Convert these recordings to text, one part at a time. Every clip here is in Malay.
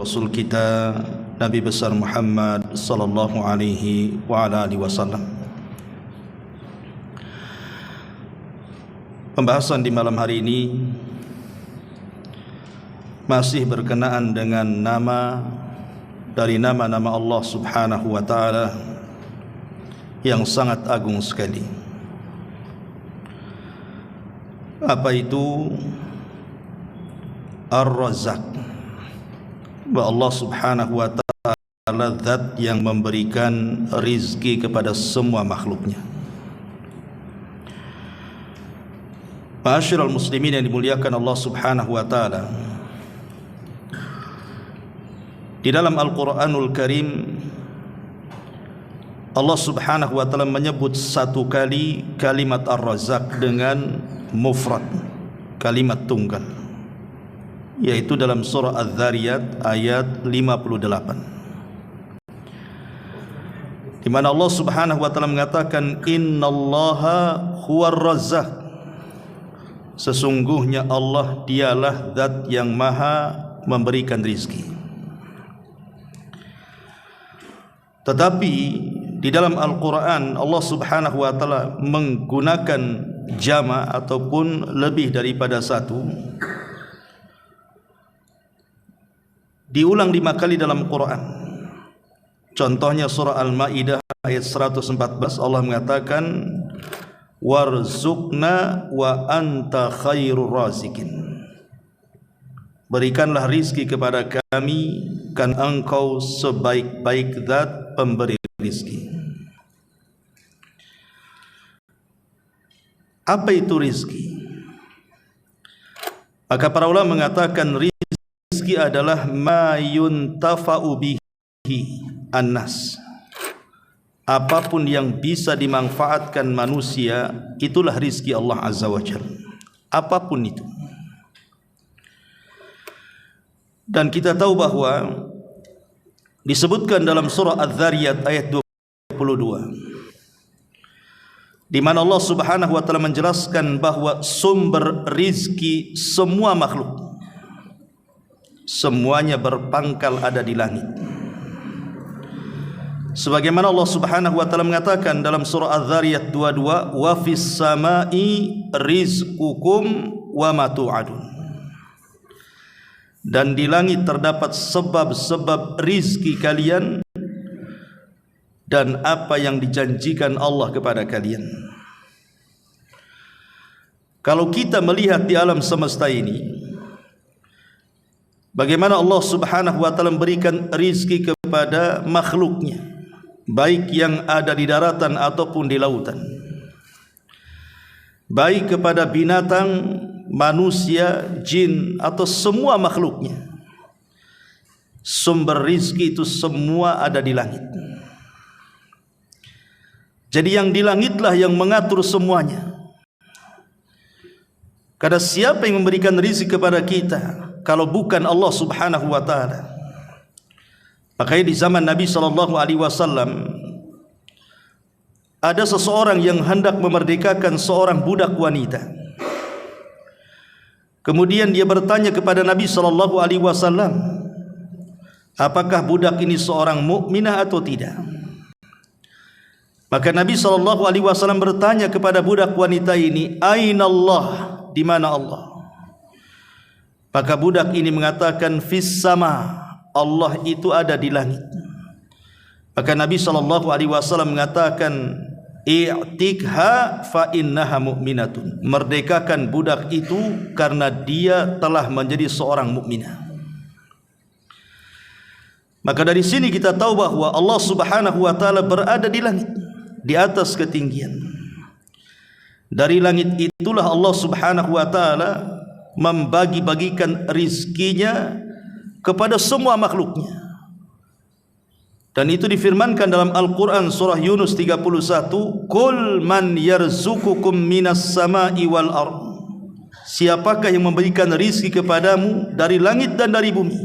Rasul kita Nabi besar Muhammad sallallahu alaihi wa ala alihi wasallam. Pembahasan di malam hari ini masih berkenaan dengan nama dari nama-nama Allah Subhanahu wa taala yang sangat agung sekali. Apa itu? Ar-Razzaq. Bahwa Allah Subhanahu wa taala zat yang memberikan rizki kepada semua makhluknya. Ma'asyiral muslimin yang dimuliakan Allah Subhanahu wa taala, di dalam Al-Qur'anul Karim Allah Subhanahu wa taala menyebut satu kali kalimat Ar-Razzaq dengan mufrad, kalimat tunggal, yaitu dalam surah Az-Zariyat ayat 58, di mana Allah Subhanahu wa taala mengatakan innallaha huwar razzaq, sesungguhnya Allah dialah zat yang maha memberikan rizki. Tetapi di dalam Al-Quran Allah Subhanahu wa taala menggunakan jama' ataupun lebih daripada satu, diulang 5 kali dalam Quran. Contohnya surah Al-Maidah ayat 114, Allah mengatakan warzuqna wa anta khairur razikin, berikanlah rizki kepada kami kan engkau sebaik-baik zat pemberi rizki. Apa itu rizki? Maka para ulama mengatakan rizki adalah ma yuntafa'u bihi annas, apapun yang bisa dimanfaatkan manusia, itulah rizki Allah Azza wa Jalla. Apapun itu. Dan kita tahu bahwa disebutkan dalam surah Az-Zariyat ayat 22, di mana Allah Subhanahu wa taala menjelaskan bahwa sumber rizki semua makhluk, semuanya berpangkal ada di langit. Sebagaimana Allah Subhanahu wa taala mengatakan dalam surah Az-Zariyat 22, wa fis samai rizqukum wa ma tu'adun, dan di langit terdapat sebab-sebab rizki kalian dan apa yang dijanjikan Allah kepada kalian. Kalau kita melihat di alam semesta ini, bagaimana Allah Subhanahu wa taala memberikan rizki kepada makhluknya, baik yang ada di daratan ataupun di lautan, baik kepada binatang, manusia, jin atau semua makhluknya, sumber rizki itu semua ada di langit. Jadi yang di langitlah yang mengatur semuanya. Karena siapa yang memberikan rizki kepada kita kalau bukan Allah Subhanahu wa taala? Makanya di zaman Nabi sallallahu alaihi wasallam ada seseorang yang hendak memerdekakan seorang budak wanita. Kemudian dia bertanya kepada Nabi sallallahu alaihi wasallam, apakah budak ini seorang mukminah atau tidak? Maka Nabi sallallahu alaihi wasallam bertanya kepada budak wanita ini, "Aina Allah?" Di mana Allah? Maka budak ini mengatakan, "Fis sama." Allah itu ada di langit. Maka Nabi sallallahu alaihi wasallam mengatakan, "I'tikha fa innaha mu'minatun." Merdekakan budak itu karena dia telah menjadi seorang mukminah. Maka dari sini kita tahu bahwa Allah Subhanahu wa taala berada di langit, di atas ketinggian. Dari langit itulah Allah Subhanahu wa taala membagi-bagikan rizkinya kepada semua makhluknya. Dan itu difirmankan dalam Al-Quran surah Yunus 31, "Qul man yarzuqukum minas sama'i wal ard." Siapakah yang memberikan rizki kepadamu dari langit dan dari bumi?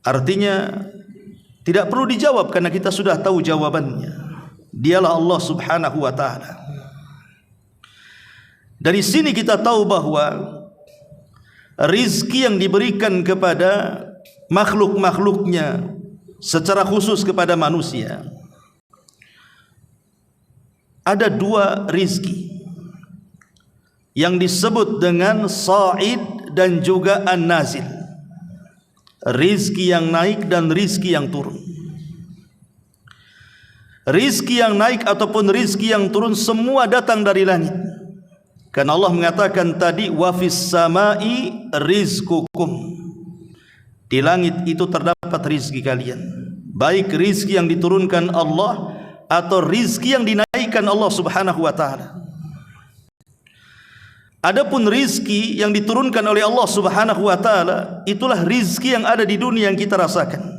Artinya tidak perlu dijawab karena kita sudah tahu jawabannya. Dialah Allah Subhanahu wa taala. Dari sini kita tahu bahwa rizki yang diberikan kepada makhluk-makhluknya, secara khusus kepada manusia. Ada dua rizki yang disebut dengan sa'id dan juga an-nazil. Rizki yang naik dan rizki yang turun. Rizki yang naik ataupun rizki yang turun semua datang dari langit. Karena Allah mengatakan tadi, wa fis samai rizqukum. Di langit itu terdapat rizki kalian, baik rizki yang diturunkan Allah atau rizki yang dinaikkan Allah Subhanahu wa ta'ala. Adapun rizki yang diturunkan oleh Allah Subhanahu wa ta'ala, itulah rizki yang ada di dunia yang kita rasakan.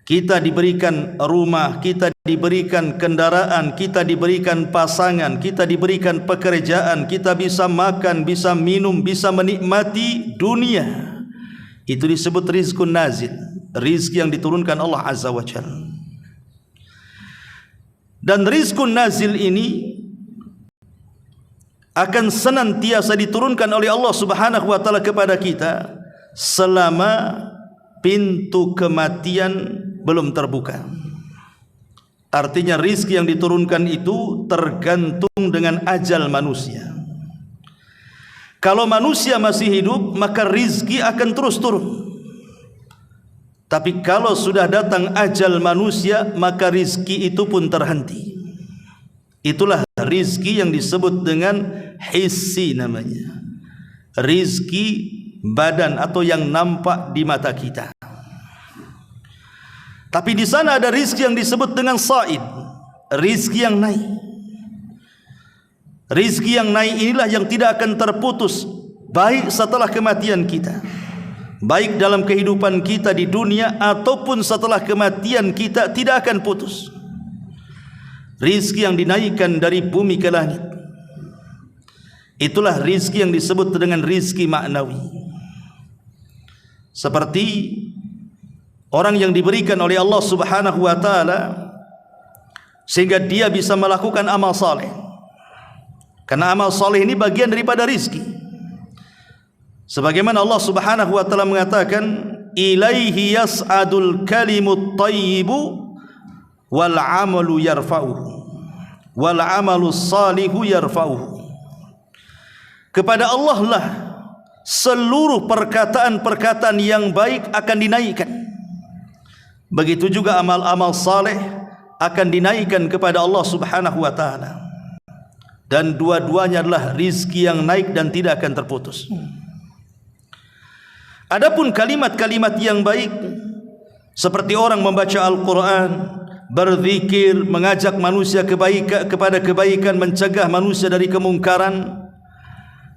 Kita diberikan rumah, kita diberikan kendaraan, kita diberikan pasangan, kita diberikan pekerjaan, kita bisa makan, bisa minum, bisa menikmati dunia. Itu disebut rizqun nazil, rizki yang diturunkan Allah Azza wa Jalla. Dan rizqun nazil ini akan senantiasa diturunkan oleh Allah Subhanahu wa ta'ala kepada kita selama pintu kematian belum terbuka. Artinya rizki yang diturunkan itu tergantung dengan ajal manusia. Kalau manusia masih hidup, maka rizki akan terus turun. Tapi kalau sudah datang ajal manusia, maka rizki itu pun terhenti. Itulah rizki yang disebut dengan hissi namanya, rizki badan atau yang nampak di mata kita. Tapi di sana ada rizki yang disebut dengan sa'id, rizki yang naik. Rizki yang naik inilah yang tidak akan terputus, baik setelah kematian kita, baik dalam kehidupan kita di dunia ataupun setelah kematian kita, tidak akan putus. Rizki yang dinaikkan dari bumi ke langit, itulah rizki yang disebut dengan rizki maknawi. Seperti orang yang diberikan oleh Allah Subhanahu wa ta'ala sehingga dia bisa melakukan amal saleh. Karena amal saleh ini bagian daripada rizki. Sebagaimana Allah Subhanahu wa ta'ala mengatakan, ilaihi yas'adul kalimut thayyibu wal amalu yarfa'uhu wal amalu salihu yarfa'uhu. Kepada Allah lah seluruh perkataan-perkataan yang baik akan dinaikkan. Begitu juga amal-amal saleh akan dinaikkan kepada Allah Subhanahu wa ta'ala. Dan dua-duanya adalah rizki yang naik dan tidak akan terputus. Adapun kalimat-kalimat yang baik, seperti orang membaca Al-Quran, berzikir, mengajak manusia kepada kebaikan, mencegah manusia dari kemungkaran,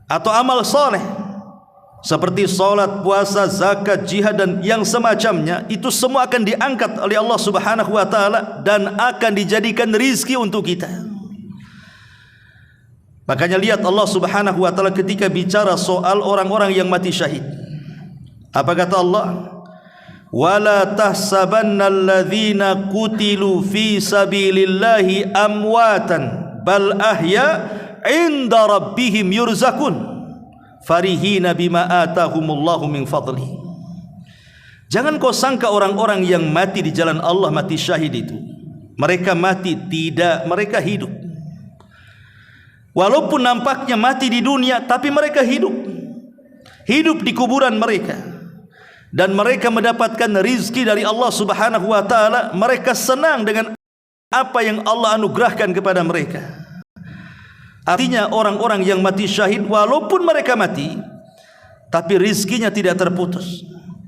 atau amal saleh seperti salat, puasa, zakat, jihad dan yang semacamnya, itu semua akan diangkat oleh Allah Subhanahu wa ta'ala dan akan dijadikan rizki untuk kita. Makanya lihat Allah Subhanahu wa ta'ala ketika bicara soal orang-orang yang mati syahid. Apa kata Allah? وَلَا تَحْسَبَنَّ الَّذِينَ قُتِلُوا فِي سَبِيلِ اللَّهِ أَمْوَاتًا بَلْ أَحْيَاءٌ عِنْدَ رَبِّهِمْ يُرْزَقُونَ فَرِحِينَ بِمَا آتَاهُمُ اللَّهُ مِنْ فَضْلِهِ. Jangan kau sangka orang-orang yang mati di jalan Allah, mati syahid itu mereka mati, tidak, mereka hidup. Walaupun nampaknya mati di dunia, tapi mereka hidup di kuburan mereka. Dan mereka mendapatkan rizki dari Allah Subhanahu wa ta'ala. Mereka senang dengan apa yang Allah anugerahkan kepada mereka. Artinya orang-orang yang mati syahid, walaupun mereka mati, tapi rizkinya tidak terputus.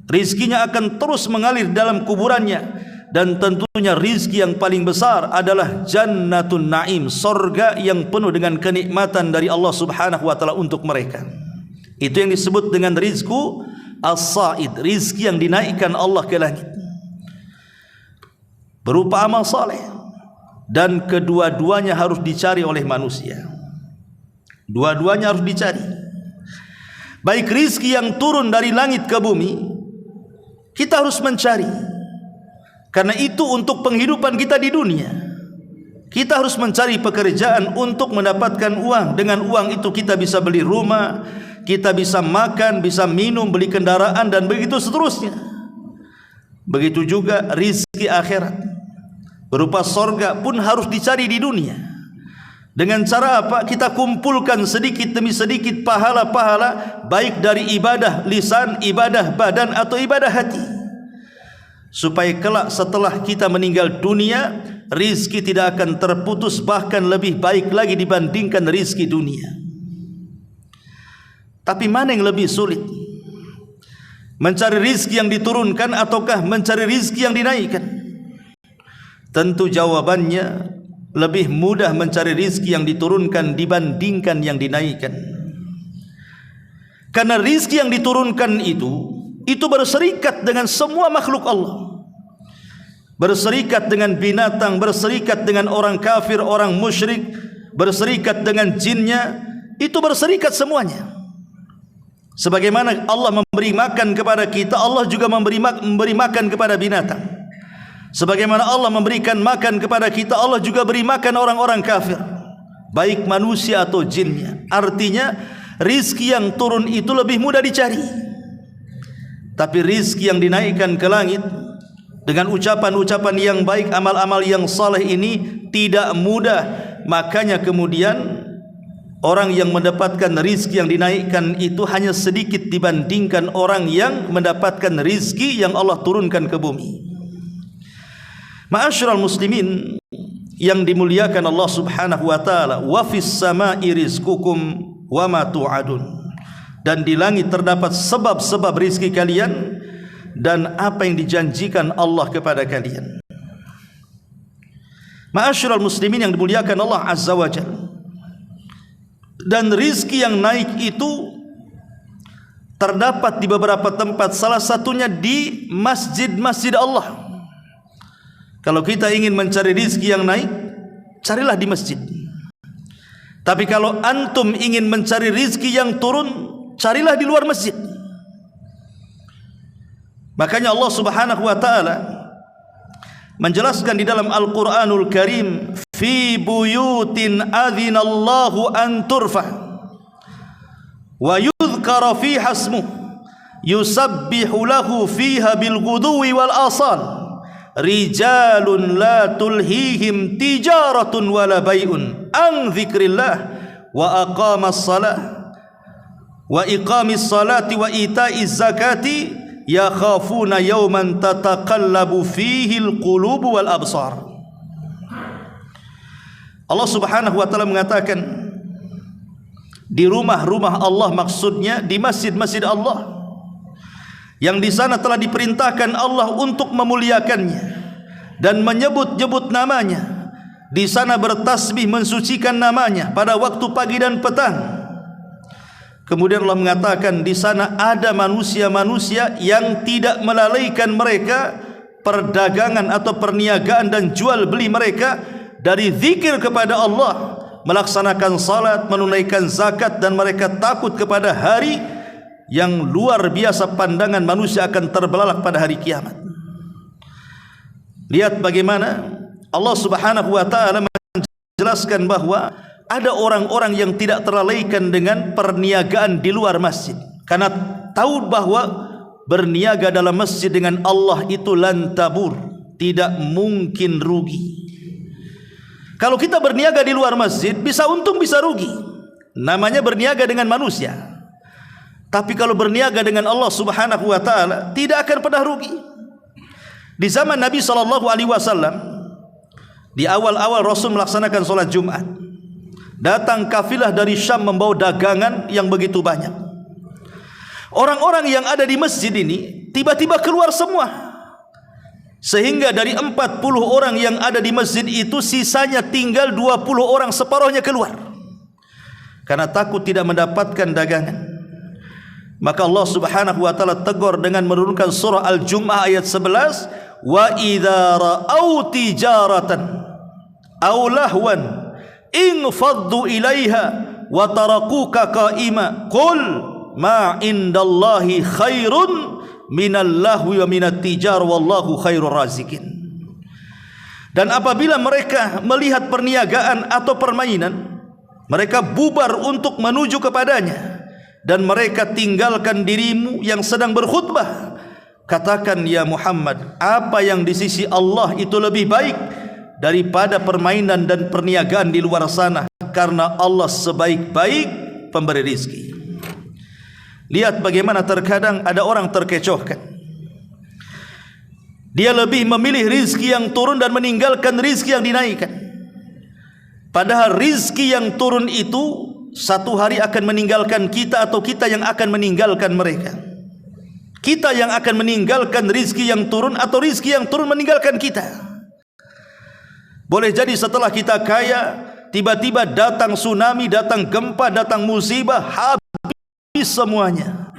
Rizkinya akan terus mengalir dalam kuburannya. Dan tentunya rizki yang paling besar adalah Jannatun Naim, sorga yang penuh dengan kenikmatan dari Allah Subhanahu wa ta'ala untuk mereka. Itu yang disebut dengan rizku as-sa'id, rizki yang dinaikkan Allah ke langit berupa amal saleh. Dan kedua-duanya harus dicari oleh manusia. Dua-duanya harus dicari. Baik rizki yang turun dari langit ke bumi, kita harus mencari, karena itu untuk penghidupan kita di dunia. Kita harus mencari pekerjaan untuk mendapatkan uang. Dengan uang itu kita bisa beli rumah, kita bisa makan, bisa minum, beli kendaraan dan begitu seterusnya. Begitu juga rizki akhirat berupa sorga pun harus dicari di dunia. Dengan cara apa? Kita kumpulkan sedikit demi sedikit pahala-pahala, baik dari ibadah lisan, ibadah badan atau ibadah hati, supaya kelak setelah kita meninggal dunia, rizki tidak akan terputus, bahkan lebih baik lagi dibandingkan rizki dunia. Tapi mana yang lebih sulit? Mencari rizki yang diturunkan ataukah mencari rizki yang dinaikkan? Tentu jawabannya lebih mudah mencari rizki yang diturunkan dibandingkan yang dinaikkan. Karena rizki yang diturunkan itu berserikat dengan semua makhluk Allah, berserikat dengan binatang, berserikat dengan orang kafir, orang musyrik, berserikat dengan jinnya, itu berserikat semuanya. Sebagaimana Allah memberi makan kepada kita, Allah juga memberi makan kepada binatang. Sebagaimana Allah memberikan makan kepada kita, Allah juga beri makan orang-orang kafir, baik manusia atau jinnya. Artinya rizki yang turun itu lebih mudah dicari. Tapi rizki yang dinaikkan ke langit dengan ucapan-ucapan yang baik, amal-amal yang saleh ini tidak mudah. Makanya kemudian orang yang mendapatkan rizki yang dinaikkan itu hanya sedikit dibandingkan orang yang mendapatkan rizki yang Allah turunkan ke bumi. Ma'asyiral muslimin yang dimuliakan Allah Subhanahu wa taala, wa fis sama'i rizqukum wa ma tu'adun. Dan di langit terdapat sebab-sebab rizki kalian dan apa yang dijanjikan Allah kepada kalian. Ma'asyiral muslimin yang dimuliakan Allah Azza wa Jalla, dan rizki yang naik itu terdapat di beberapa tempat, salah satunya di masjid-masjid Allah. Kalau kita ingin mencari rizki yang naik, carilah di masjid. Tapi kalau antum ingin mencari rizki yang turun, carilah di luar masjid. Makanya Allah Subhanahu wa taala menjelaskan di dalam Al-Qur'anul Karim, fi buyutin adzinallahu an turfa wa yudhkara fiha ismuhu yusabbihu lahu fiha bil ghuduwi wal asal rijalun la tulhihim tijaratun wala bai'un an dzikrillah wa aqamas salah wa iqamis salati wa ita'iz zakati yakhafuna yawman tataqallabu fihi alqulubu wal absar. Allah Subhanahu wa taala mengatakan di rumah-rumah Allah, maksudnya di masjid-masjid Allah, yang di sana telah diperintahkan Allah untuk memuliakannya dan menyebut-nyebut namanya. Di sana bertasbih mensucikan namanya pada waktu pagi dan petang. Kemudian Allah mengatakan di sana ada manusia-manusia yang tidak melalaikan mereka perdagangan atau perniagaan dan jual beli mereka dari zikir kepada Allah, melaksanakan salat, menunaikan zakat, dan mereka takut kepada hari yang luar biasa pandangan manusia akan terbelalak pada hari kiamat. Lihat bagaimana Allah Subhanahu wa taala menjelaskan bahwa ada orang-orang yang tidak terlalaikan dengan perniagaan di luar masjid, karena tahu bahwa berniaga dalam masjid dengan Allah itu lantabur, tidak mungkin rugi. Kalau kita berniaga di luar masjid, bisa untung bisa rugi, namanya berniaga dengan manusia. Tapi kalau berniaga dengan Allah Subhanahu wa taala, tidak akan pernah rugi. Di zaman Nabi SAW, di awal-awal Rasul melaksanakan sholat Jumat, datang kafilah dari Syam membawa dagangan yang begitu banyak. Orang-orang yang ada di masjid ini tiba-tiba keluar semua, sehingga dari 40 orang yang ada di masjid itu sisanya tinggal 20 orang, separuhnya keluar karena takut tidak mendapatkan dagangan. Maka Allah Subhanahu wa taala tegur dengan menurunkan surah Al-Jumu'ah ayat 11, wa idza ra'au tijaratan aw lahwan infaddu ilaiha wa tarakuka qa'ima qul ma indallahi khairun minal lahwi wa minat tijar wallahu khairur razikin. Dan apabila mereka melihat perniagaan atau permainan, mereka bubar untuk menuju kepadanya. dan mereka tinggalkan dirimu yang sedang berkhutbah, katakan ya Muhammad, apa yang di sisi Allah itu lebih baik daripada permainan dan perniagaan di luar sana, karena Allah sebaik-baik pemberi rizki. Lihat bagaimana terkadang ada orang terkecohkan, dia lebih memilih rizki yang turun dan meninggalkan rizki yang dinaikkan. Padahal rizki yang turun itu satu hari akan meninggalkan kita, atau kita yang akan meninggalkan mereka. Kita yang akan meninggalkan rizki yang turun, atau rizki yang turun meninggalkan kita. Boleh jadi setelah kita kaya, tiba-tiba datang tsunami, datang gempa, datang musibah, habis semuanya.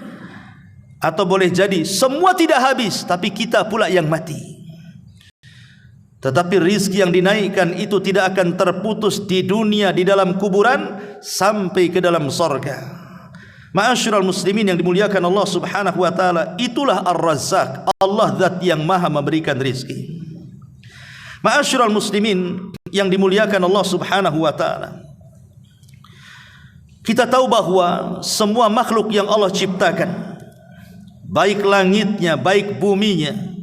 Atau boleh jadi semua tidak habis, tapi kita pula yang mati. Tetapi rizki yang dinaikkan itu tidak akan terputus di dunia, di dalam kuburan, sampai ke dalam sorga. Ma'asyiral muslimin yang dimuliakan Allah subhanahu wa ta'ala, itulah Ar-Razzaq, Allah zat yang maha memberikan rizki. Ma'asyiral muslimin yang dimuliakan Allah subhanahu wa ta'ala, kita tahu bahwa semua makhluk yang Allah ciptakan, baik langitnya, baik buminya,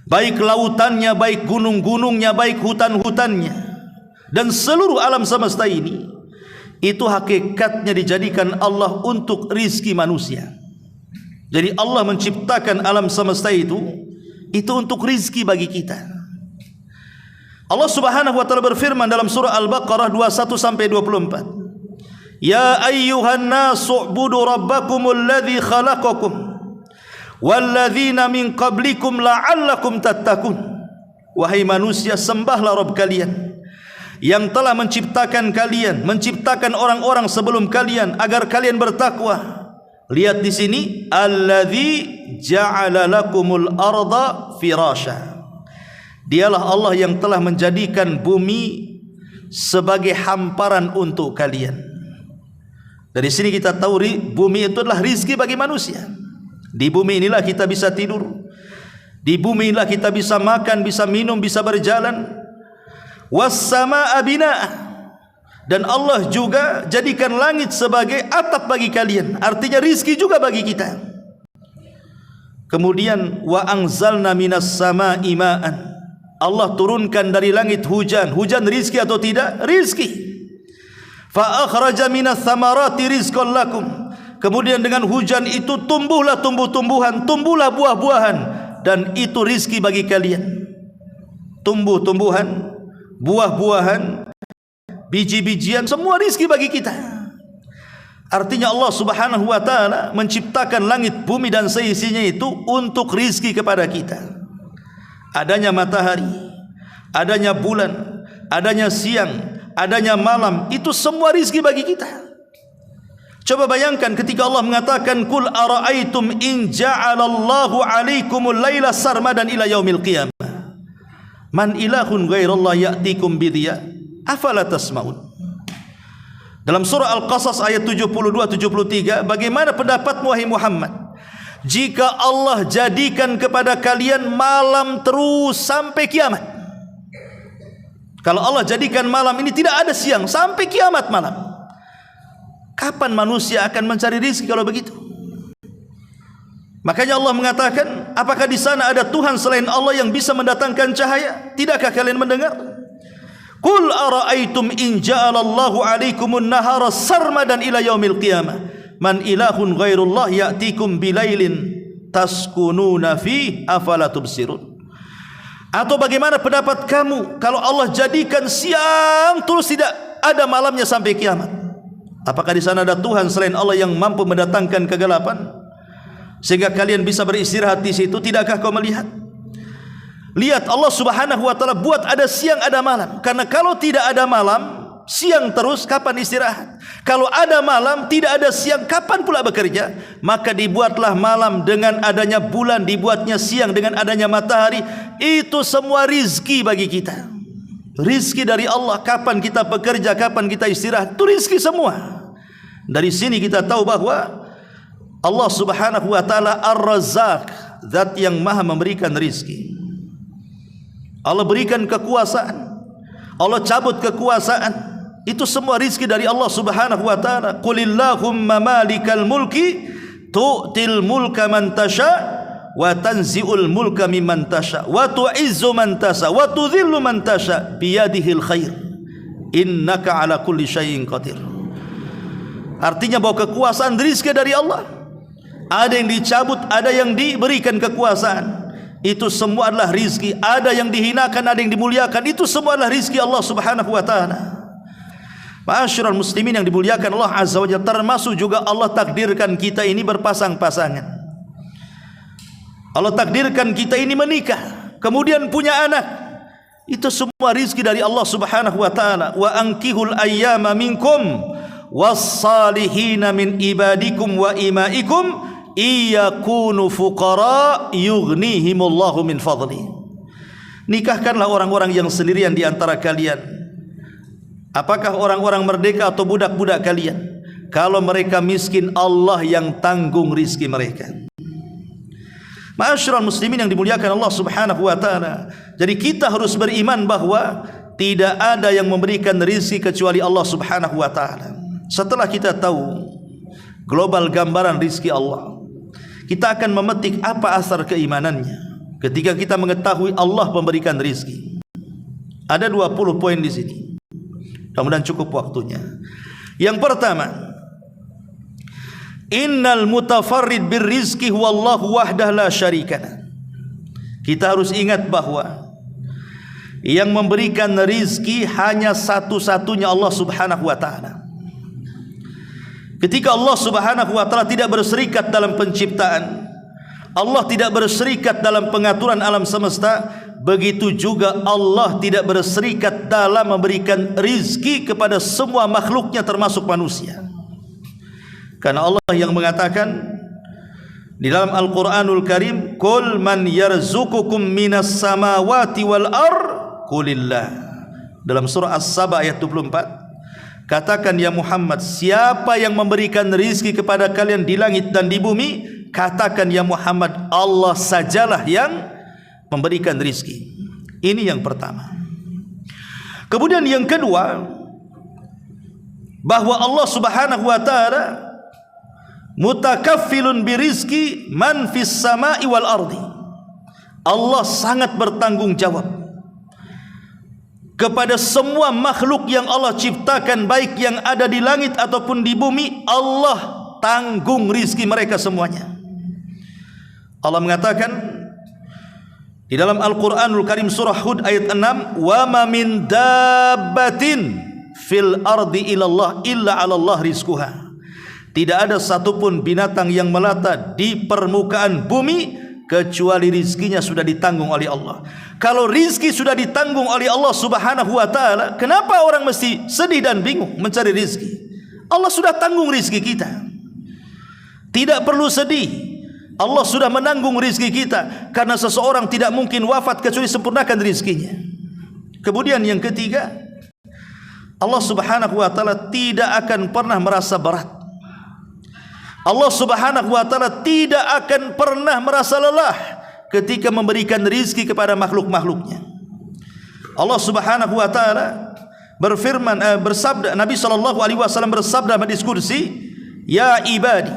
baik lautannya, baik gunung-gunungnya, baik hutan-hutannya, dan seluruh alam semesta ini, itu hakikatnya dijadikan Allah untuk rizki manusia. Jadi Allah menciptakan alam semesta itu untuk rizki bagi kita. Allah subhanahu wa ta'ala berfirman dalam surah Al-Baqarah 21-24, Ya ayyuhan nasu'budu rabbakumul ladzi khalaqakum walladzina min qablikum la'allakum tattaqun. Wahai manusia, sembahlah Rabb kalian yang telah menciptakan kalian, menciptakan orang-orang sebelum kalian, agar kalian bertakwa. Lihat di sini, alladzi ja'ala lakumul arda firasha. Dialah Allah yang telah menjadikan bumi sebagai hamparan untuk kalian. Dari sini kita tahu bumi itu adalah rizki bagi manusia. Di bumi inilah kita bisa tidur, di bumi inilah kita bisa makan, bisa minum, bisa berjalan. Was-samaa'a binaa'a, dan Allah juga jadikan langit sebagai atap bagi kalian, artinya rizki juga bagi kita. Kemudian wa anzalna minas samaa'i ma'an, Allah turunkan dari langit hujan. Hujan rizki atau tidak? Rizki. Fa akhraja minas thamarati rizqan lakum, kemudian dengan hujan itu tumbuhlah tumbuh-tumbuhan, tumbuhlah buah-buahan, dan itu rizki bagi kalian. Tumbuh-tumbuhan, buah-buahan, biji-bijian, semua rizki bagi kita. Artinya Allah subhanahu wa ta'ala menciptakan langit, bumi dan seisinya itu untuk rizki kepada kita. Adanya matahari, adanya bulan, adanya siang, adanya malam, itu semua rizki bagi kita. Coba bayangkan ketika Allah mengatakan, Qul ara'aitum in ja'alallahu alaikumul laila sarmadan ila yaumil qiyamah, man ilahun ghairallah ya'tikum bidhiya afala tasma'un. Dalam surah Al-Qasas ayat 72-73, bagaimana pendapatmu wahai Muhammad, jika Allah jadikan kepada kalian malam terus sampai kiamat? Kalau Allah jadikan malam ini tidak ada siang sampai kiamat malam, kapan manusia akan mencari rizki kalau begitu? Makanya Allah mengatakan, apakah di sana ada Tuhan selain Allah yang bisa mendatangkan cahaya? Tidakkah kalian mendengar? Qul ara'aitum in ja'alallahu 'alaikumun nahara sarmadan ila yaumil qiyamah, man ilahun ghairullah ya'tikum bilailin taskununa fi afala tubsirun. Atau bagaimana pendapat kamu kalau Allah jadikan siang terus tidak ada malamnya sampai kiamat? Apakah di sana ada Tuhan selain Allah yang mampu mendatangkan kegelapan sehingga kalian bisa beristirahat di situ? Tidakkah kau melihat? Lihat, Allah subhanahu wa ta'ala buat ada siang ada malam, karena kalau tidak ada malam, siang terus, kapan istirahat? Kalau ada malam, tidak ada siang, kapan pula bekerja? Maka dibuatlah malam dengan adanya bulan, dibuatnya siang dengan adanya matahari. Itu semua rizki bagi kita. Rizki dari Allah. Kapan kita bekerja, kapan kita istirahat, itu rizki semua. Dari sini kita tahu bahwa Allah subhanahu wa ta'ala Ar-Razzaq, zat yang maha memberikan rizki. Allah berikan kekuasaan, Allah cabut kekuasaan, Itu semua rizki dari Allah Subhanahu wa taala. Qulillahumma malikal mulki tu'til mulka man tasha wa tanzi'ul mulka mimman tasha wa tu'izzu man tasha wa tudhillu man tasha biyadihil khair innaka ala kulli syai'in qadir. Artinya bahwa kekuasaan rizki dari Allah. Ada yang dicabut, ada yang diberikan kekuasaan. Itu semua adalah rizki. Ada yang dihinakan, ada yang dimuliakan. Itu semua adalah rizki Allah Subhanahu wa taala. Ma'asyiral muslimin yang dimuliakan Allah Azza wa Jalla, termasuk juga Allah takdirkan kita ini berpasang-pasangan. Allah takdirkan kita ini menikah, kemudian punya anak. Itu semua rizki dari Allah Subhanahu wa taala. Wa ankihul ayyama minkum was-salihina min ibadikum wa imaikum iyakunu fuqara yughnihimullahu min fadli. Nikahkanlah orang-orang yang sendirian di antara kalian. Apakah orang-orang merdeka atau budak-budak kalian? Kalau mereka miskin, Allah yang tanggung rizki mereka. Ma'asyiral muslimin yang dimuliakan Allah Subhanahu wa taala. Jadi kita harus beriman bahwa tidak ada yang memberikan rizki kecuali Allah Subhanahu wa taala. Setelah kita tahu global gambaran rizki Allah, kita akan memetik apa asar keimanannya ketika kita mengetahui Allah memberikan rizki. Ada 20 poin di sini. Mudah-mudahan cukup waktunya. Yang pertama, innal mutafarrid birrizqi huwallahu wahdah la syarikana. Kita harus ingat bahwa yang memberikan rizki hanya satu-satunya Allah Subhanahu wa taala. Ketika Allah Subhanahu wa taala tidak berserikat dalam penciptaan, Allah tidak berserikat dalam pengaturan alam semesta, begitu juga Allah tidak berserikat dalam memberikan rizki kepada semua makhluknya termasuk manusia. Karena Allah yang mengatakan di dalam Al-Quranul Karim, Qul man yarzukukum minas samawati wal ar qulillah. Dalam surah As-Saba ayat 24, katakan ya Muhammad, siapa yang memberikan rizki kepada kalian di langit dan di bumi? Katakan ya Muhammad, Allah sajalah yang memberikan rizki. Ini yang pertama. Kemudian yang kedua, bahwa Allah Subhanahu wa taala mutakaffilun birizki man fis sama'i wal ardi. Allah sangat bertanggung jawab kepada semua makhluk yang Allah ciptakan, baik yang ada di langit ataupun di bumi. Allah tanggung rizki mereka semuanya. Allah mengatakan di dalam Al-Quranul Karim surah Hud ayat 6, wa ma min dabbatin fil ardi ilallah illa 'alallah rizquha. Tidak ada satupun binatang yang melata di permukaan bumi kecuali rizkinya sudah ditanggung oleh Allah. Kalau rizki sudah ditanggung oleh Allah Subhanahu wa taala, kenapa orang mesti sedih dan bingung mencari rizki? Allah sudah tanggung rizki kita. Tidak perlu sedih. Allah sudah menanggung rizki kita. Karena seseorang tidak mungkin wafat kecuali sempurnakan rizkinya. Kemudian yang ketiga, Allah Subhanahu wa taala tidak akan pernah merasa berat. Allah Subhanahu wa taala tidak akan pernah merasa lelah ketika memberikan rizki kepada makhluk-makhluknya. Allah Subhanahu wa taala berfirman, bersabda, Nabi sallallahu alaihi wasallam bersabda pada diskusi, ya ibadi,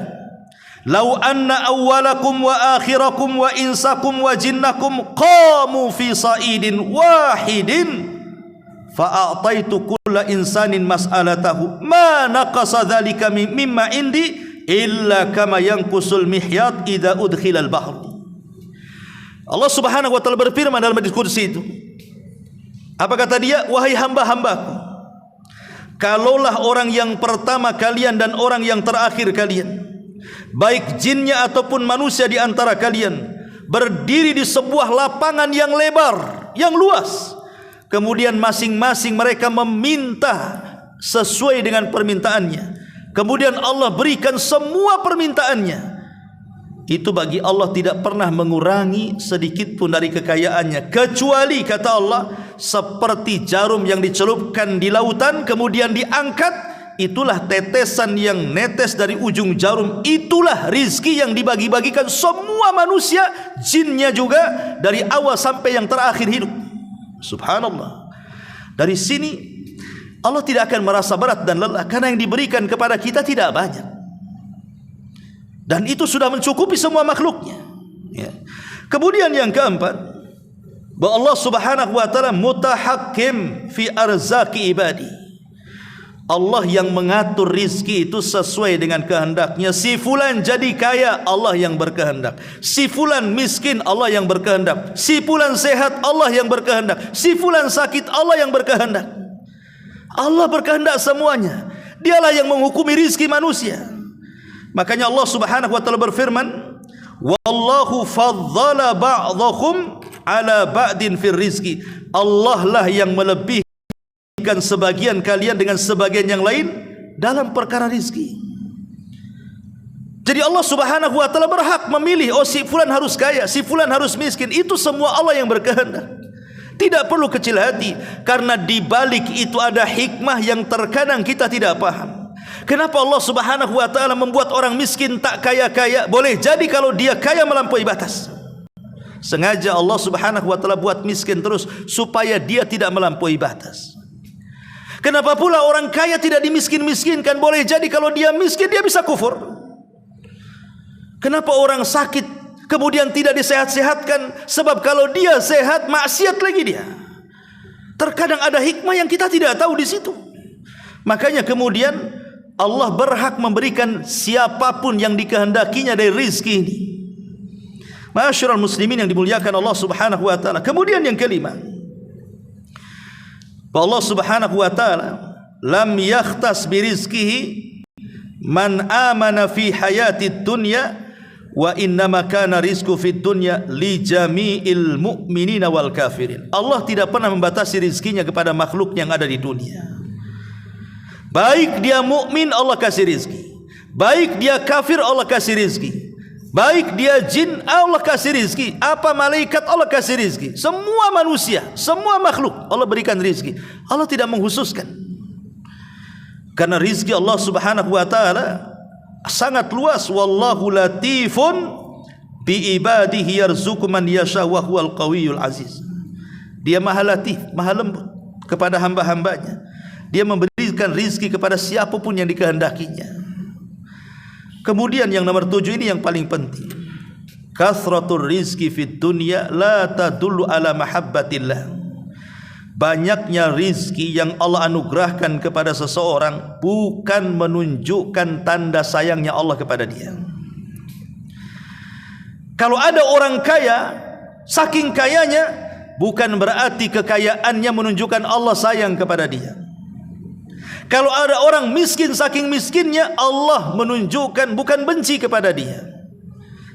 lau anna awwalakum wa akhirakum wa insakum wa jinnakum qamu fi sa'idin wahidin fa'ataitu kulla insanin mas'alatahu ma naqasa dhalika mimma indi illa kama yanqusul mihyat idza udkhilal bahr. Allah Subhanahu wa taala berfirman dalam hadis qudsi itu. Apa kata dia? Wahai hamba-hambaku, kalaulah orang yang pertama kalian dan orang yang terakhir kalian, baik jinnya ataupun manusia di antara kalian, berdiri di sebuah lapangan yang lebar, yang luas, kemudian masing-masing mereka meminta sesuai dengan permintaannya, kemudian Allah berikan semua permintaannya, itu bagi Allah tidak pernah mengurangi sedikit pun dari kekayaannya, kecuali kata Allah seperti jarum yang dicelupkan di lautan kemudian diangkat, itulah tetesan yang netes dari ujung jarum, itulah rizki yang dibagi-bagikan semua manusia, jinnya juga, dari awal sampai yang terakhir hidup. Subhanallah. Dari sini Allah tidak akan merasa berat dan lelah karena yang diberikan kepada kita tidak banyak. Dan itu sudah mencukupi semua makhluknya. Ya. Kemudian yang keempat, bahwa Allah Subhanahu wa taala mutahakkim fi arzaqi ibadi. Allah yang mengatur rizki itu sesuai dengan kehendaknya. Si fulan jadi kaya, Allah yang berkehendak. Si fulan miskin, Allah yang berkehendak. Si fulan sehat, Allah yang berkehendak. Si fulan sakit, Allah yang berkehendak. Allah berkehendak semuanya. Dialah yang menghukumi rizki manusia. Makanya Allah Subhanahu wa taala berfirman, wallahu faddala ba'dakum ala ba'din fir rizki. Allah lah yang melebihkan sebagian kalian dengan sebagian yang lain dalam perkara rizki. Jadi Allah Subhanahu wa taala berhak memilih, oh si fulan harus kaya, si fulan harus miskin. Itu semua Allah yang berkehendak. Tidak perlu kecil hati, karena di balik itu ada hikmah yang terkadang kita tidak paham. Kenapa Allah Subhanahu wa taala membuat orang miskin tak kaya-kaya? Boleh jadi kalau dia kaya melampaui batas. Sengaja Allah Subhanahu wa taala buat miskin terus supaya dia tidak melampaui batas. Kenapa pula orang kaya tidak dimiskin-miskinkan? Boleh jadi kalau dia miskin dia bisa kufur. Kenapa orang sakit kemudian tidak disehat-sehatkan? Sebab kalau dia sehat maksiat lagi dia. Terkadang ada hikmah yang kita tidak tahu di situ. Makanya kemudian Allah berhak memberikan siapapun yang dikehendakinya dari rizki ini. Ma'asyiral muslimin yang dimuliakan Allah Subhanahu wa taala. Kemudian yang kelima, Allah Subhanahu wa taala lam yakhtas bi rizqihi man amana fi hayatid dunya wa innama kana rizqu fid dunya li jami'il mu'minina wal kafirin. Allah tidak pernah membatasi rizkinya kepada makhluk yang ada di dunia. Baik dia mukmin Allah kasih rizki, baik dia kafir Allah kasih rizki, baik dia jin Allah kasih rizki, apa malaikat Allah kasih rizki. Semua manusia, semua makhluk Allah berikan rizki. Allah tidak menghususkan. Karena rizki Allah Subhanahu wa taala sangat luas. Wallahu latifun bi ibadihi yarzuqu man yasha wa huwal qawiyul aziz. Dia maha latif, maha lembut kepada hamba-hambanya. Dia memberikan rizki kepada siapapun yang dikehendakinya. Kemudian yang nomor 7 ini yang paling penting. Kathratur rizki fid dunya la tadullu ala mahabbatillah. Banyaknya rizki yang Allah anugerahkan kepada seseorang bukan menunjukkan tanda sayangnya Allah kepada dia. Kalau ada orang kaya, saking kayanya bukan berarti kekayaannya menunjukkan Allah sayang kepada dia. Kalau ada orang miskin, saking miskinnya Allah menunjukkan bukan benci kepada dia.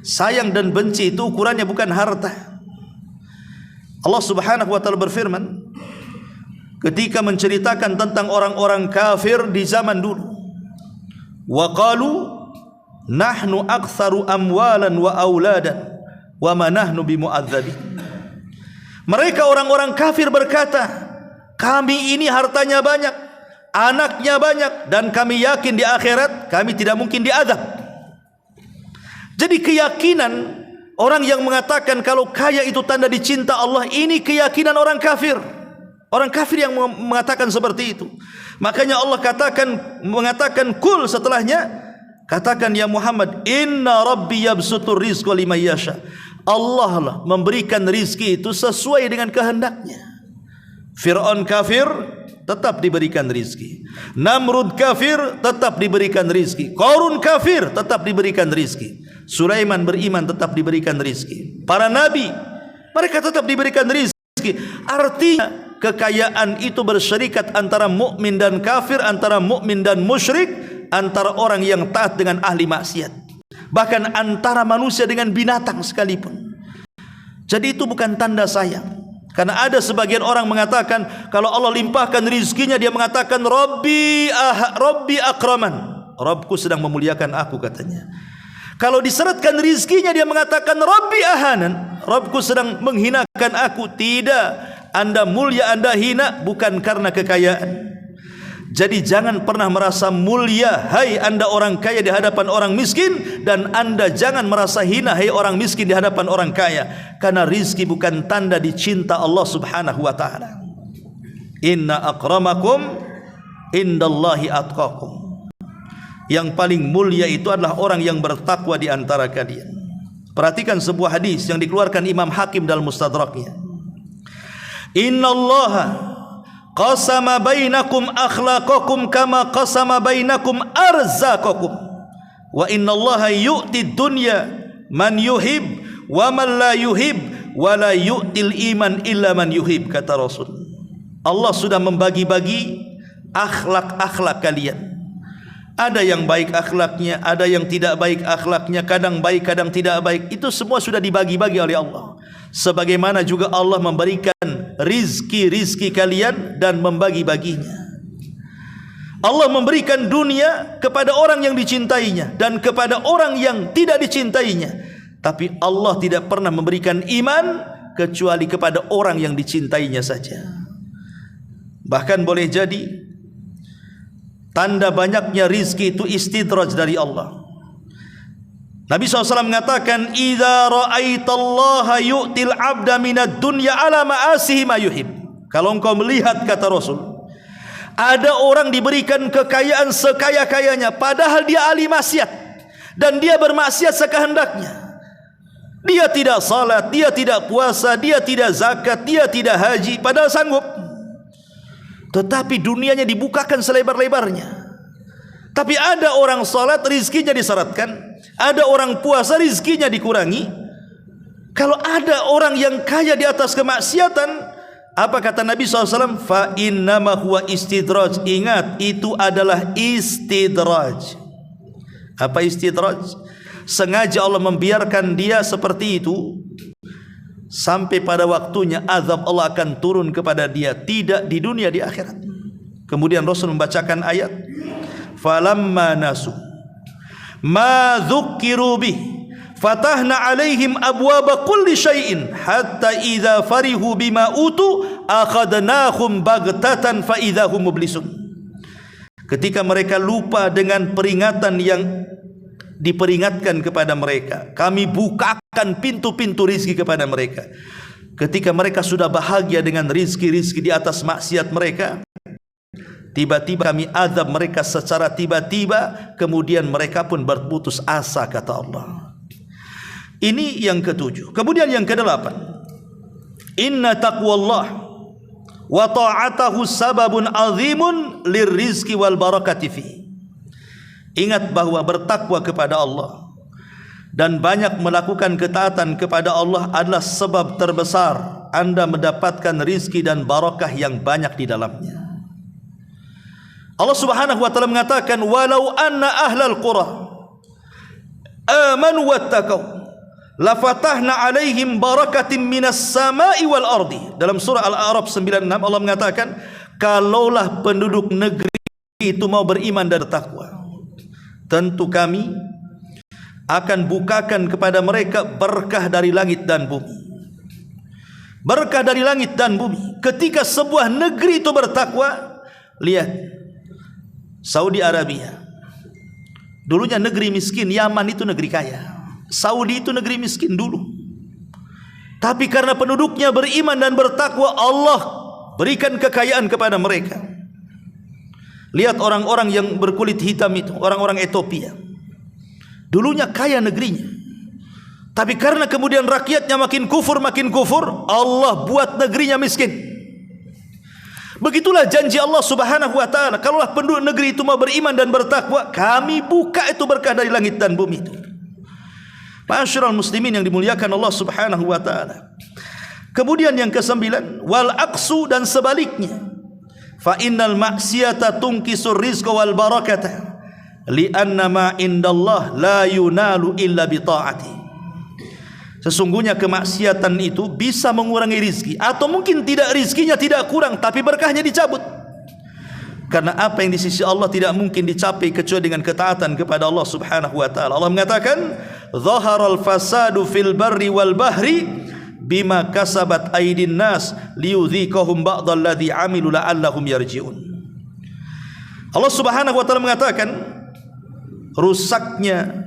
Sayang dan benci itu ukurannya bukan harta. Allah Subhanahu wa taala berfirman ketika menceritakan tentang orang-orang kafir di zaman dulu. Wa qalu nahnu aktsaru amwalan wa auladan wa ma nahnu bimu'adzabin. Mereka orang-orang kafir berkata, kami ini hartanya banyak, anaknya banyak, dan kami yakin di akhirat kami tidak mungkin diazab. Jadi keyakinan orang yang mengatakan kalau kaya itu tanda dicinta Allah, ini keyakinan orang kafir. Orang kafir yang mengatakan seperti itu. Makanya Allah mengatakan kul setelahnya, katakan ya Muhammad, inna rabbi yabsutur rizqa liman yasha. Allah lah memberikan rizki itu sesuai dengan kehendaknya. Fir'aun kafir tetap diberikan rizki. Namrud kafir tetap diberikan rizki. Qarun kafir tetap diberikan rizki. Sulaiman beriman tetap diberikan rizki. Para nabi mereka tetap diberikan rizki. Artinya kekayaan itu bersyarikat antara mukmin dan kafir, antara mukmin dan musyrik, antara orang yang taat dengan ahli maksiat, bahkan antara manusia dengan binatang sekalipun. Jadi itu bukan tanda sayang. Karena ada sebagian orang mengatakan kalau Allah limpahkan rizkinya, dia mengatakan Rabbi akraman, Rabbku sedang memuliakan aku, katanya. Kalau diseretkan rizkinya, dia mengatakan Rabbi ahanan, Rabbku sedang menghinakan aku. Tidak, Anda mulia, Anda hina bukan karena kekayaan. Jadi jangan pernah merasa mulia, hai Anda orang kaya di hadapan orang miskin, dan Anda jangan merasa hina, hai orang miskin di hadapan orang kaya. Karena rizki bukan tanda dicinta Allah Subhanahu wa ta'ala. Inna akramakum indallahi atqakum. Yang paling mulia itu adalah orang yang bertakwa di antara kalian. Perhatikan sebuah hadis yang dikeluarkan Imam Hakim dalam Mustadraknya. Innallaha qasama bainakum akhlaqakum kama qasama bainakum arzaqakum. Wa innallaha yu'ti dunya man yuhib wa man la yuhib wa la yu'til iman illa man yuhib, kata Rasul. Allah sudah membagi-bagi akhlak-akhlak kalian. Ada yang baik akhlaknya, ada yang tidak baik akhlaknya, kadang baik, kadang tidak baik. Itu semua sudah dibagi-bagi oleh Allah. Sebagaimana juga Allah memberikan rizki-rizki kalian dan membagi-baginya. Allah memberikan dunia kepada orang yang dicintainya dan kepada orang yang tidak dicintainya. Tapi Allah tidak pernah memberikan iman kecuali kepada orang yang dicintainya saja. Bahkan boleh jadi tanda banyaknya rizki itu istidraj dari Allah. Nabi SAW mengatakan, "Idza ra'aitallaha yu'til 'abda minad dunya 'ala ma'asihi ma yuhib." Kalau engkau melihat, kata Rasul, ada orang diberikan kekayaan sekaya-kayanya padahal dia ahli maksiat dan dia bermaksiat sekehendaknya. Dia tidak salat, dia tidak puasa, dia tidak zakat, dia tidak haji, padahal sanggup. Tetapi dunianya dibukakan selebar-lebarnya. Tapi ada orang salat, rizkinya disyaratkan. Ada orang puasa, rizkinya dikurangi. Kalau ada orang yang kaya di atas kemaksiatan, apa kata Nabi SAW? Fa innama huwa istidraj. Ingat, itu adalah istidraj. Apa istidraj? Sengaja Allah membiarkan dia seperti itu sampai pada waktunya azab Allah akan turun kepada dia, tidak di dunia, di akhirat. Kemudian Rasul membacakan ayat, falamma nasu ma dzukkiru bih fatahna alaihim abwaba kulli syai'in hatta idza farihu bima utu akhadnahum baghtatan fa idza hum mublisun. Ketika mereka lupa dengan peringatan yang diperingatkan kepada mereka, kami bukakan pintu-pintu rizki kepada mereka. Ketika mereka sudah bahagia dengan rizki-rizki di atas maksiat mereka, tiba-tiba kami azab mereka secara tiba-tiba, kemudian mereka pun berputus asa, kata Allah. Ini yang ketujuh. Kemudian yang kedelapan, inna taqwallah wa ta'atahu sababun azimun lirrizki wal barakati fi. Ingat bahwa bertakwa kepada Allah dan banyak melakukan ketaatan kepada Allah adalah sebab terbesar Anda mendapatkan rizki dan barakah yang banyak di dalamnya. Allah Subhanahu wa taala mengatakan, walau anna ahlal qura amanu wattaqau lafatahna alaihim barakatin minas samai wal ardi. Dalam surah Al-A'raf 96 Allah mengatakan, kalaulah penduduk negeri itu mau beriman dan bertakwa, tentu kami akan bukakan kepada mereka berkah dari langit dan bumi. Berkah dari langit dan bumi. Ketika sebuah negeri itu bertakwa, lihat Saudi Arabia, dulunya negeri miskin. Yaman itu negeri kaya. Saudi itu negeri miskin dulu. Tapi karena penduduknya beriman dan bertakwa, Allah berikan kekayaan kepada mereka. Lihat orang-orang yang berkulit hitam itu, orang-orang Ethiopia. Dulunya kaya negerinya, tapi karena kemudian rakyatnya makin kufur, Allah buat negerinya miskin. Begitulah janji Allah Subhanahu wa taala, kalaulah penduduk negeri itu mau beriman dan bertakwa, kami buka itu berkah dari langit dan bumi itu. Ma'asyiral muslimin yang dimuliakan Allah Subhanahu wa taala. Kemudian yang kesembilan, wal aqsu, dan sebaliknya, fa innal maksiyata tunkisur rizqa wal barakata li'anna ma indallah la yunalu illa bi ta'ati. Sesungguhnya kemaksiatan itu bisa mengurangi rizki, atau mungkin tidak, rizkinya tidak kurang tapi berkahnya dicabut. Karena apa yang di sisi Allah tidak mungkin dicapai kecuali dengan ketaatan kepada Allah Subhanahu wa taala. Allah mengatakan, "Dhaharal fasadu fil barri wal bahri bima kasabat aydin nas liyudhiqahum ba'dal ladzi 'amilu la'allahum yarji'un." Allah Subhanahu wa taala mengatakan, rusaknya,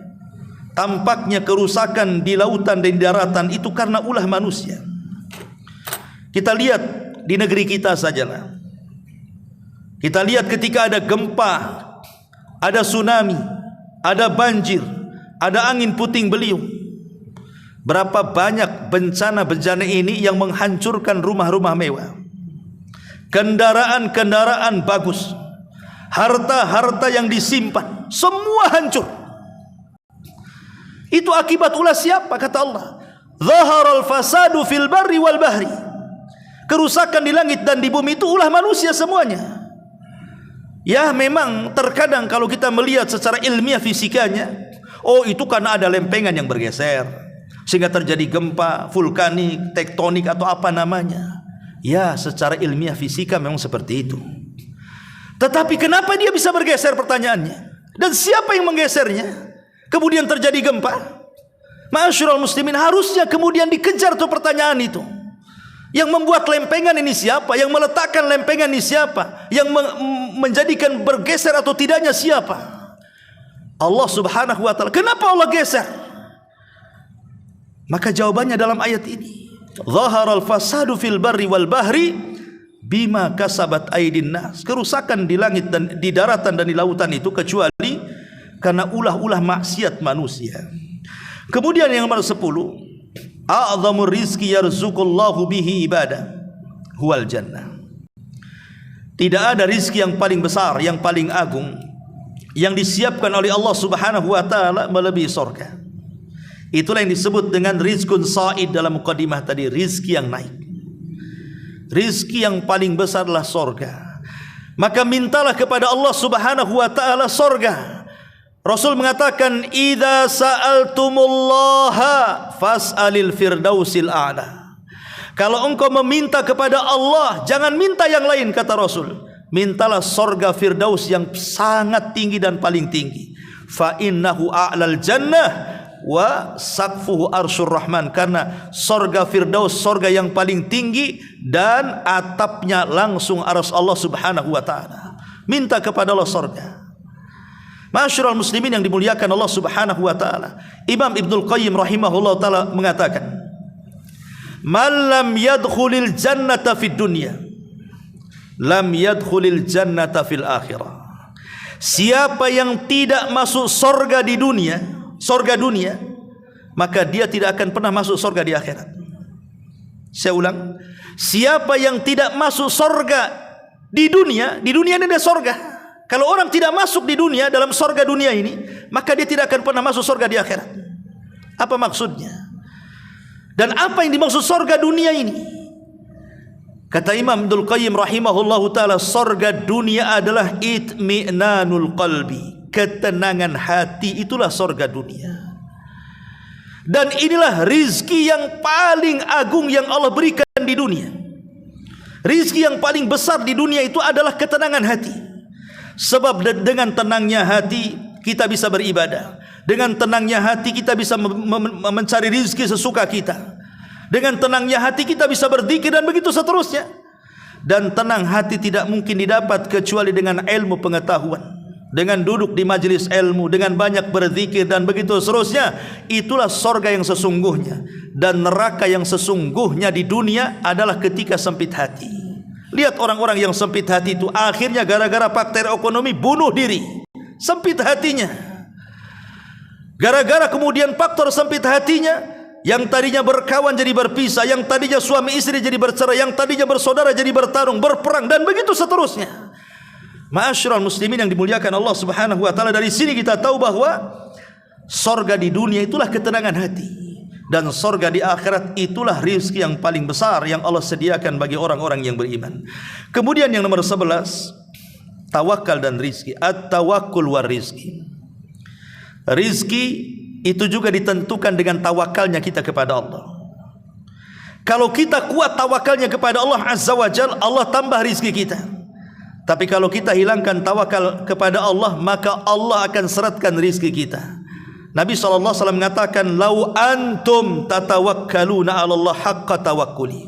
tampaknya kerusakan di lautan dan di daratan itu karena ulah manusia. Kita lihat di negeri kita sajalah. Kita lihat ketika ada gempa, ada tsunami, ada banjir, ada angin puting beliung. Berapa banyak bencana-bencana ini yang menghancurkan rumah-rumah mewah, kendaraan-kendaraan bagus, harta-harta yang disimpan, semua hancur. Itu akibat ulah siapa? Kata Allah, zaharal fasadu fil barri wal bahri. Kerusakan di langit dan di bumi itu ulah manusia semuanya. Ya, memang terkadang kalau kita melihat secara ilmiah fisikanya, oh itu karena ada lempengan yang bergeser sehingga terjadi gempa vulkanik, tektonik atau apa namanya. Ya, secara ilmiah fisika memang seperti itu. Tetapi kenapa dia bisa bergeser, pertanyaannya? Dan siapa yang menggesernya? Kemudian terjadi gempa. Ma'asyiral muslimin, harusnya kemudian dikejar tuh pertanyaan itu. Yang membuat lempengan ini siapa? Yang meletakkan lempengan ini siapa? Yang menjadikan bergeser atau tidaknya siapa? Allah subhanahu wa ta'ala. Kenapa Allah geser? Maka jawabannya dalam ayat ini, zaharal fasadu fil barri wal bahri bima kasabat aydin nas. Kerusakan di langit dan di daratan dan di lautan itu kecuali karena ulah-ulah maksiat manusia. Kemudian yang nomor 10, a'zamur rizqi yarzuqullahu bihi ibadah huwal jannah. Tidak ada rizki yang paling besar, yang paling agung yang disiapkan oleh Allah subhanahu wa ta'ala melebihi surga. Itulah yang disebut dengan rizkun sa'id dalam mukadimah tadi, rizki yang naik. Rizki yang paling besar adalah surga. Maka mintalah kepada Allah subhanahu wa ta'ala surga. Rasul mengatakan, idza sa'altumullaha fas'alil firdausil a'la. Kalau engkau meminta kepada Allah, jangan minta yang lain, kata Rasul. Mintalah surga firdaus yang sangat tinggi dan paling tinggi. Fa innahu a'lal jannah wa saqfuhu arsyur rahman. Karena surga firdaus, surga yang paling tinggi, dan atapnya langsung arsy Allah subhanahu wa ta'ala. Minta kepada Allah surga. Ma'asyiral muslimin yang dimuliakan Allah subhanahu wa ta'ala, Imam Ibnul Qayyim rahimahullah ta'ala mengatakan, man lam yadkhulil jannata fid dunya lam yadkhulil jannata fil akhirah. Siapa yang tidak masuk surga di dunia, surga dunia, maka dia tidak akan pernah masuk surga di akhirat. Saya ulang, siapa yang tidak masuk surga di dunia ini ada surga. Kalau orang tidak masuk di dunia, dalam surga dunia ini, maka dia tidak akan pernah masuk surga di akhirat. Apa maksudnya? Dan apa yang dimaksud surga dunia ini? Kata Imam Ibnul Qayyim rahimahullahu ta'ala, surga dunia adalah itmi'nanul qalbi, ketenangan hati, itulah surga dunia. Dan inilah rizki yang paling agung yang Allah berikan di dunia. Rizki yang paling besar di dunia itu adalah ketenangan hati. Sebab dengan tenangnya hati kita bisa beribadah. Dengan tenangnya hati kita bisa mencari rizki sesuka kita. Dengan tenangnya hati kita bisa berzikir dan begitu seterusnya. Dan tenang hati tidak mungkin didapat kecuali dengan ilmu pengetahuan, dengan duduk di majelis ilmu, dengan banyak berzikir dan begitu seterusnya. Itulah surga yang sesungguhnya. Dan neraka yang sesungguhnya di dunia adalah ketika sempit hati. Lihat orang-orang yang sempit hati itu akhirnya gara-gara faktor ekonomi bunuh diri. Sempit hatinya. Gara-gara kemudian faktor sempit hatinya, yang tadinya berkawan jadi berpisah, yang tadinya suami istri jadi bercerai, yang tadinya bersaudara jadi bertarung, berperang dan begitu seterusnya. Ma'asyiral muslimin yang dimuliakan Allah subhanahu wa ta'ala, dari sini kita tahu bahwa surga di dunia itulah ketenangan hati. Dan surga di akhirat itulah rizki yang paling besar yang Allah sediakan bagi orang-orang yang beriman. Kemudian yang nomor 11, tawakal dan rizki. At-tawakkul war rizki. Rizki itu juga ditentukan dengan tawakalnya kita kepada Allah. Kalau kita kuat tawakalnya kepada Allah Azza wa Jalla, Allah tambah rizki kita. Tapi kalau kita hilangkan tawakal kepada Allah, maka Allah akan seratkan rizki kita. Nabi SAW mengatakan, lau antum tatawakkaluna 'ala Allah haqqa tawakkuli.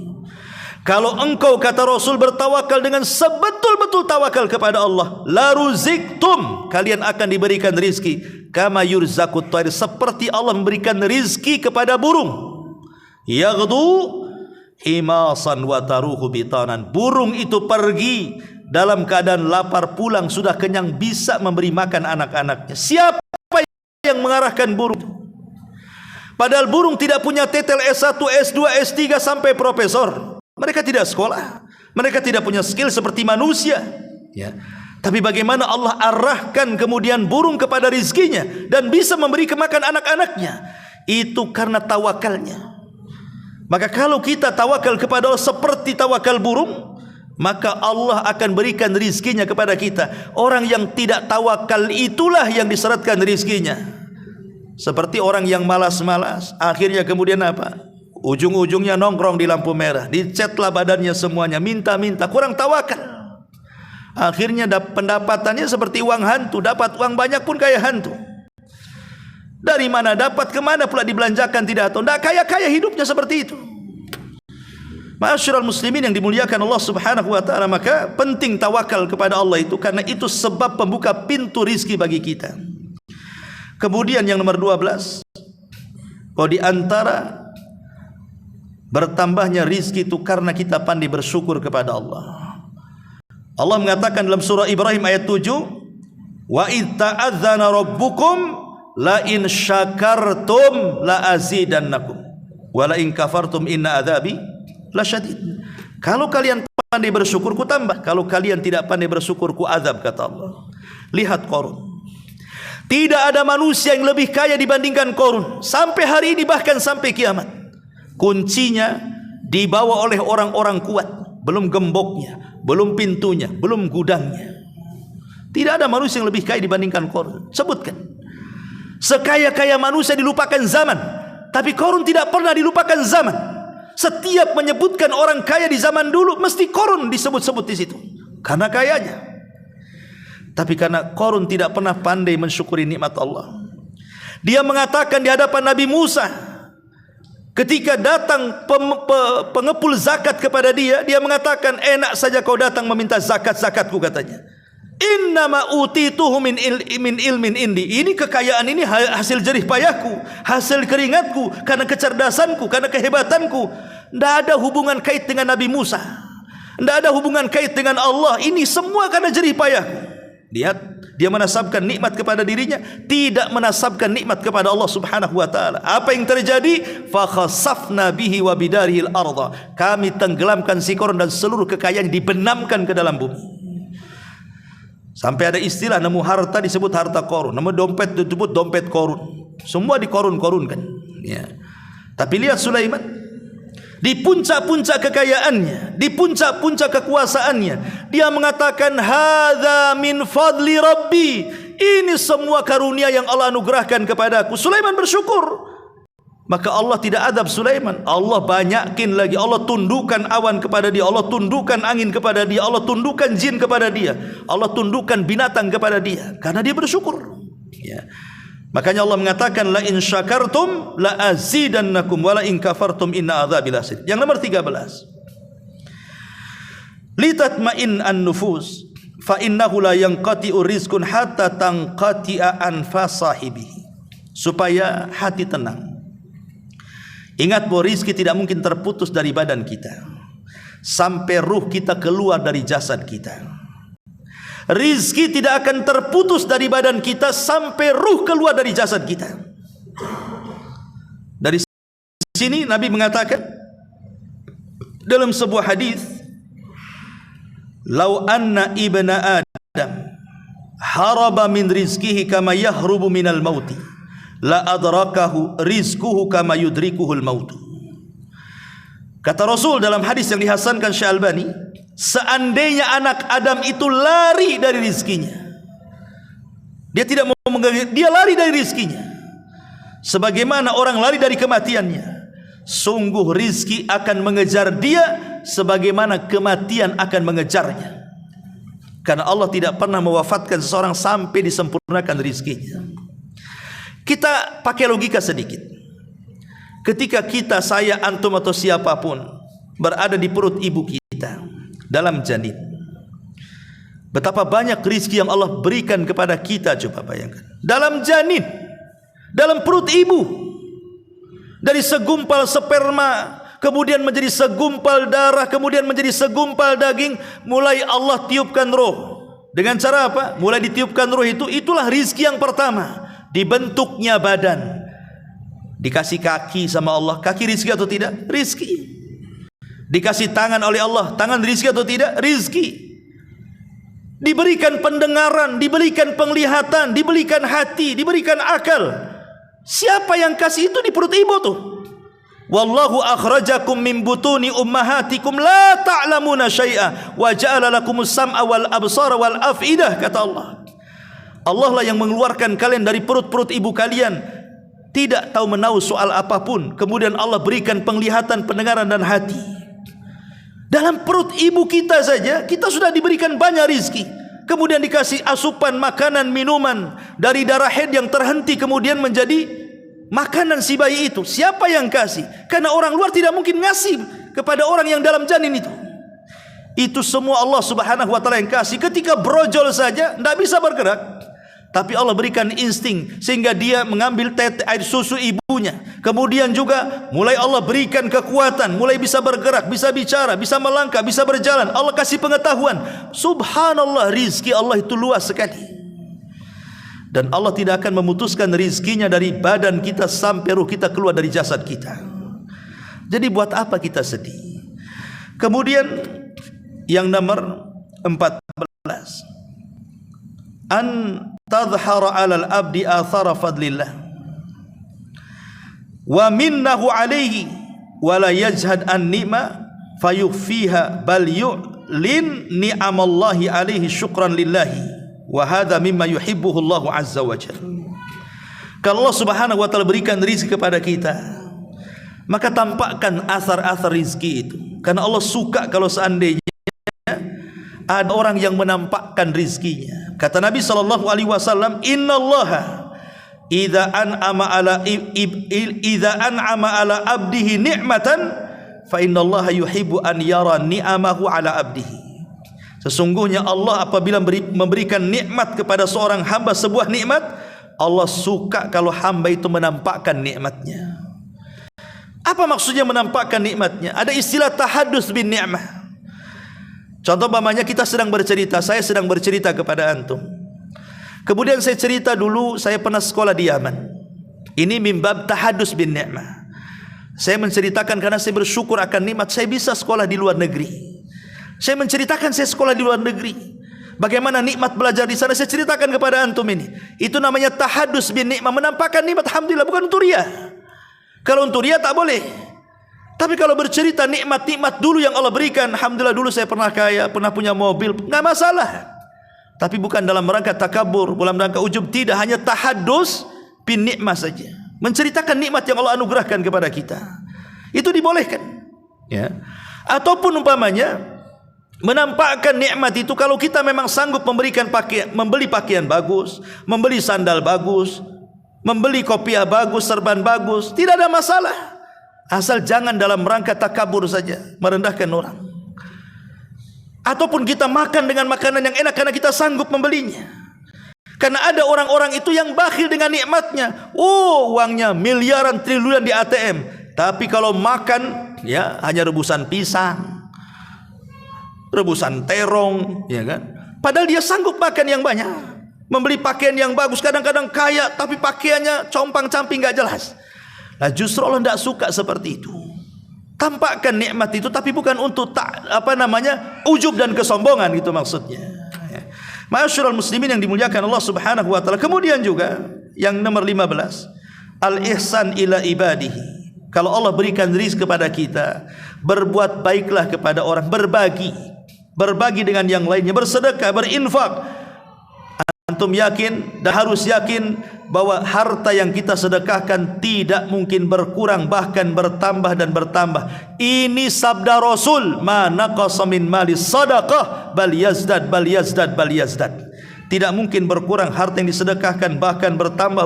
Kalau engkau, kata Rasul, bertawakal dengan sebetul-betul tawakal kepada Allah, la ruziktum, kalian akan diberikan rizki kama yurzaqut thair, seperti Allah memberikan rizki kepada burung. Yaghdu himasan wa taruhu bitanan. Burung itu pergi dalam keadaan lapar pulang sudah kenyang bisa memberi makan anak-anaknya. Siapa yang mengarahkan burung? Padahal burung tidak punya titel S1, S2, S3 sampai profesor. Mereka tidak sekolah. Mereka tidak punya skill seperti manusia. Ya. Tapi bagaimana Allah arahkan kemudian burung kepada rizkinya dan bisa memberi kemakan anak-anaknya? Itu karena tawakalnya. Maka kalau kita tawakal kepada Allah seperti tawakal burung, maka Allah akan berikan rizkinya kepada kita. Orang yang tidak tawakal itulah yang diseretkan rizkinya. Seperti orang yang malas-malas, akhirnya kemudian apa? Ujung-ujungnya nongkrong di lampu merah, dicetlah badannya semuanya, minta-minta, kurang tawakal. Akhirnya pendapatannya seperti uang hantu, dapat uang banyak pun kayak hantu. Dari mana dapat, kemana pula dibelanjakan tidak tahu. Tidak kaya-kaya hidupnya seperti itu. Ma'asyiral muslimin yang dimuliakan Allah Subhanahu wa taala, maka penting tawakal kepada Allah itu karena itu sebab pembuka pintu rizki bagi kita. Kemudian yang nomor 12, bahwa di antara bertambahnya rizki itu karena kita pandai bersyukur kepada Allah. Allah mengatakan dalam surah Ibrahim ayat 7, wa idz ta'adzana rabbukum la in syakartum la azidannakum wa la in kafartum inna adzabi lasyadid. Kalau kalian pandai bersyukur ku tambah, kalau kalian tidak pandai bersyukur ku azab, kata Allah. Lihat Qarun. Tidak ada manusia yang lebih kaya dibandingkan Qarun sampai hari ini, bahkan sampai kiamat. Kuncinya dibawa oleh orang-orang kuat, belum gemboknya, belum pintunya, belum gudangnya. Tidak ada manusia yang lebih kaya dibandingkan Qarun. Sebutkan. Sekaya-kaya manusia dilupakan zaman, tapi Qarun tidak pernah dilupakan zaman. Setiap menyebutkan orang kaya di zaman dulu, mesti Qarun disebut-sebut di situ karena kayanya. Tapi karena Qarun tidak pernah pandai mensyukuri nikmat Allah, dia mengatakan di hadapan Nabi Musa, ketika datang pengepul zakat kepada dia, dia mengatakan, enak saja kau datang meminta zakat-zakatku, katanya. Innama utituhu min ilmin indi. Ini kekayaan ini hasil jerih payahku, hasil keringatku, karena kecerdasanku, karena kehebatanku. Tidak ada hubungan kait dengan Nabi Musa, tidak ada hubungan kait dengan Allah. Ini semua karena jerih payahku. Lihat, dia menasabkan nikmat kepada dirinya, tidak menasabkan nikmat kepada Allah Subhanahu wa taala. Apa yang terjadi? Fa khasafna bihi wa bidarihil arda. Kami tenggelamkan si Qarun dan seluruh kekayaan dibenamkan ke dalam bumi. Sampai ada istilah, nemu harta disebut harta Qarun, nemu dompet disebut dompet Qarun. Semua dikorun-korunkan. Ya. Tapi lihat Sulaiman, di puncak-puncak kekayaannya, di puncak-puncak kekuasaannya, dia mengatakan, hadza min fadli rabbi. Ini semua karunia yang Allah anugerahkan kepadaku. Sulaiman bersyukur. Maka Allah tidak adab Sulaiman. Allah banyakin lagi. Allah tundukkan awan kepada dia, Allah tundukkan angin kepada dia, Allah tundukkan jin kepada dia, Allah tundukkan binatang kepada dia, karena dia bersyukur. Ya. Makanya Allah mengatakan, la in syakartum la azidannakum wa la in kafartum inna adzabi lasyadid. Yang nomor 13, litatma'in an-nufus fa innahu la yanqati'u rizqun hatta tanqati'a anfas sahibihi. Supaya hati tenang. Ingat bahwa rizki tidak mungkin terputus dari badan kita sampai ruh kita keluar dari jasad kita. Rizki tidak akan terputus dari badan kita sampai ruh keluar dari jasad kita. Dari sini Nabi mengatakan dalam sebuah hadis, "Lau anna ibna Adam haraba min rizkihi kama yahrubu minal mauti, la adrakahu rizquhu kama yudrikuhul mautu." Kata Rasul dalam hadis yang dihasankan Syekh Albani, seandainya anak Adam itu lari dari rizkinya, dia lari dari rizkinya sebagaimana orang lari dari kematiannya, sungguh rizki akan mengejar dia sebagaimana kematian akan mengejarnya. Karena Allah tidak pernah mewafatkan seseorang sampai disempurnakan rizkinya. Kita pakai logika sedikit. Ketika kita, saya, antum atau siapapun berada di perut ibu kita dalam janin, betapa banyak rizki yang Allah berikan kepada kita. Coba bayangkan, dalam janin, dalam perut ibu, dari segumpal sperma kemudian menjadi segumpal darah, kemudian menjadi segumpal daging. Mulai Allah tiupkan roh. Dengan cara apa? Mulai ditiupkan roh itu, itulah rizki yang pertama. Dibentuknya badan, dikasih kaki sama Allah. Kaki rizki atau tidak? Rizki. Dikasih tangan oleh Allah. Tangan rizki atau tidak? Rizki. Diberikan pendengaran, diberikan penglihatan, diberikan hati, diberikan akal. Siapa yang kasih itu? Di perut ibu tuh. Wallahu akhrajakum min butuni ummahatikum la ta'lamuna syai'a wa ja'ala lakumus sam'a wal absara wal af'idah, kata Allah. Allah lah yang mengeluarkan kalian dari perut-perut ibu kalian, tidak tahu menahu soal apapun, kemudian Allah berikan penglihatan, pendengaran dan hati. Dalam perut ibu kita saja kita sudah diberikan banyak rizki, kemudian dikasih asupan makanan, minuman dari darah haid yang terhenti kemudian menjadi makanan si bayi itu. Siapa yang kasih? Karena orang luar tidak mungkin ngasih kepada orang yang dalam janin itu. Itu semua Allah subhanahu wa ta'ala yang kasih. Ketika brojol saja tidak bisa bergerak, tapi Allah berikan insting sehingga dia mengambil air susu ibunya. Kemudian juga mulai Allah berikan kekuatan, mulai bisa bergerak, bisa bicara, bisa melangkah, bisa berjalan. Allah kasih pengetahuan. Subhanallah, rizki Allah itu luas sekali. Dan Allah tidak akan memutuskan rizkinya dari badan kita sampai ruh kita keluar dari jasad kita. Jadi buat apa kita sedih? Kemudian yang nomor 14, an tadhhara 'alal abdi athara fadlillah wa minnahu 'alaihi wa la yajhad an ni'ma fayukhfiha bal yu'lin ni'amallahi 'alaihi syukran lillahi. Wa hadza mimma yuhibbuhu Allah azza wa jalla. Kalau Allah subhanahu wa ta'ala berikan rizki kepada kita, maka tampakkan asar-asar rizki itu. Karena Allah suka kalau seandainya ada orang yang menampakkan rizkinya. Kata Nabi SAW, innallaha idza an'ama ala abdihi ni'matan fa innallaha yuhibbu an yara ni'amahu ala abdihi. Sesungguhnya Allah apabila memberikan nikmat kepada seorang hamba, sebuah nikmat, Allah suka kalau hamba itu menampakkan nikmatnya. Apa maksudnya menampakkan nikmatnya? Ada istilah tahadus bin ni'mah. Contoh umpamanya kita sedang bercerita, saya sedang bercerita kepada antum. Kemudian saya cerita dulu saya pernah sekolah di Yaman. Ini mimbab tahadus bin ni'mah. Saya menceritakan karena saya bersyukur akan nikmat saya bisa sekolah di luar negeri. Saya menceritakan saya sekolah di luar negeri, bagaimana nikmat belajar di sana saya ceritakan kepada antum ini. Itu namanya tahadus bin nikmah, menampakkan nikmat. Alhamdulillah, bukan untuk riya. Kalau untuk riya tak boleh. Tapi kalau bercerita nikmat-nikmat dulu yang Allah berikan, alhamdulillah dulu saya pernah kaya, pernah punya mobil, enggak masalah. Tapi bukan dalam rangka takabur, dalam rangka ujub, tidak, hanya tahadus bin nikmah saja. Menceritakan nikmat yang Allah anugerahkan kepada kita. Itu dibolehkan. Ya. Ataupun umpamanya menampakkan nikmat itu kalau kita memang sanggup membeli pakaian bagus, membeli sandal bagus, membeli kopiah bagus, serban bagus, tidak ada masalah. Asal jangan dalam rangka takabur saja, merendahkan orang. Ataupun kita makan dengan makanan yang enak karena kita sanggup membelinya. Karena ada orang-orang itu yang bakhil dengan nikmatnya. Oh, uangnya miliaran, triliunan di ATM, tapi kalau makan ya hanya rebusan pisang, rebusan terong, ya kan? Padahal dia sanggup makan yang banyak, membeli pakaian yang bagus, kadang-kadang kaya tapi pakaiannya compang-camping nggak jelas. Nah, justru Allah tidak suka seperti itu. Tampakkan nikmat itu, tapi bukan untuk ujub dan kesombongan, gitu maksudnya. Ma'asyiral muslimin yang dimuliakan Allah Subhanahu wa taala. Kemudian juga yang nomor 15, al-ihsan ila ibadihi. Kalau Allah berikan rizki kepada kita, berbuat baiklah kepada orang, berbagi dengan yang lainnya, bersedekah, berinfak. Antum yakin dan harus yakin bahwa harta yang kita sedekahkan tidak mungkin berkurang, bahkan bertambah dan bertambah. Ini sabda Rasul, ma naqasa min mali sadaqah bal yazdad bal yazdad bal yazdad. Tidak mungkin berkurang harta yang disedekahkan, bahkan bertambah.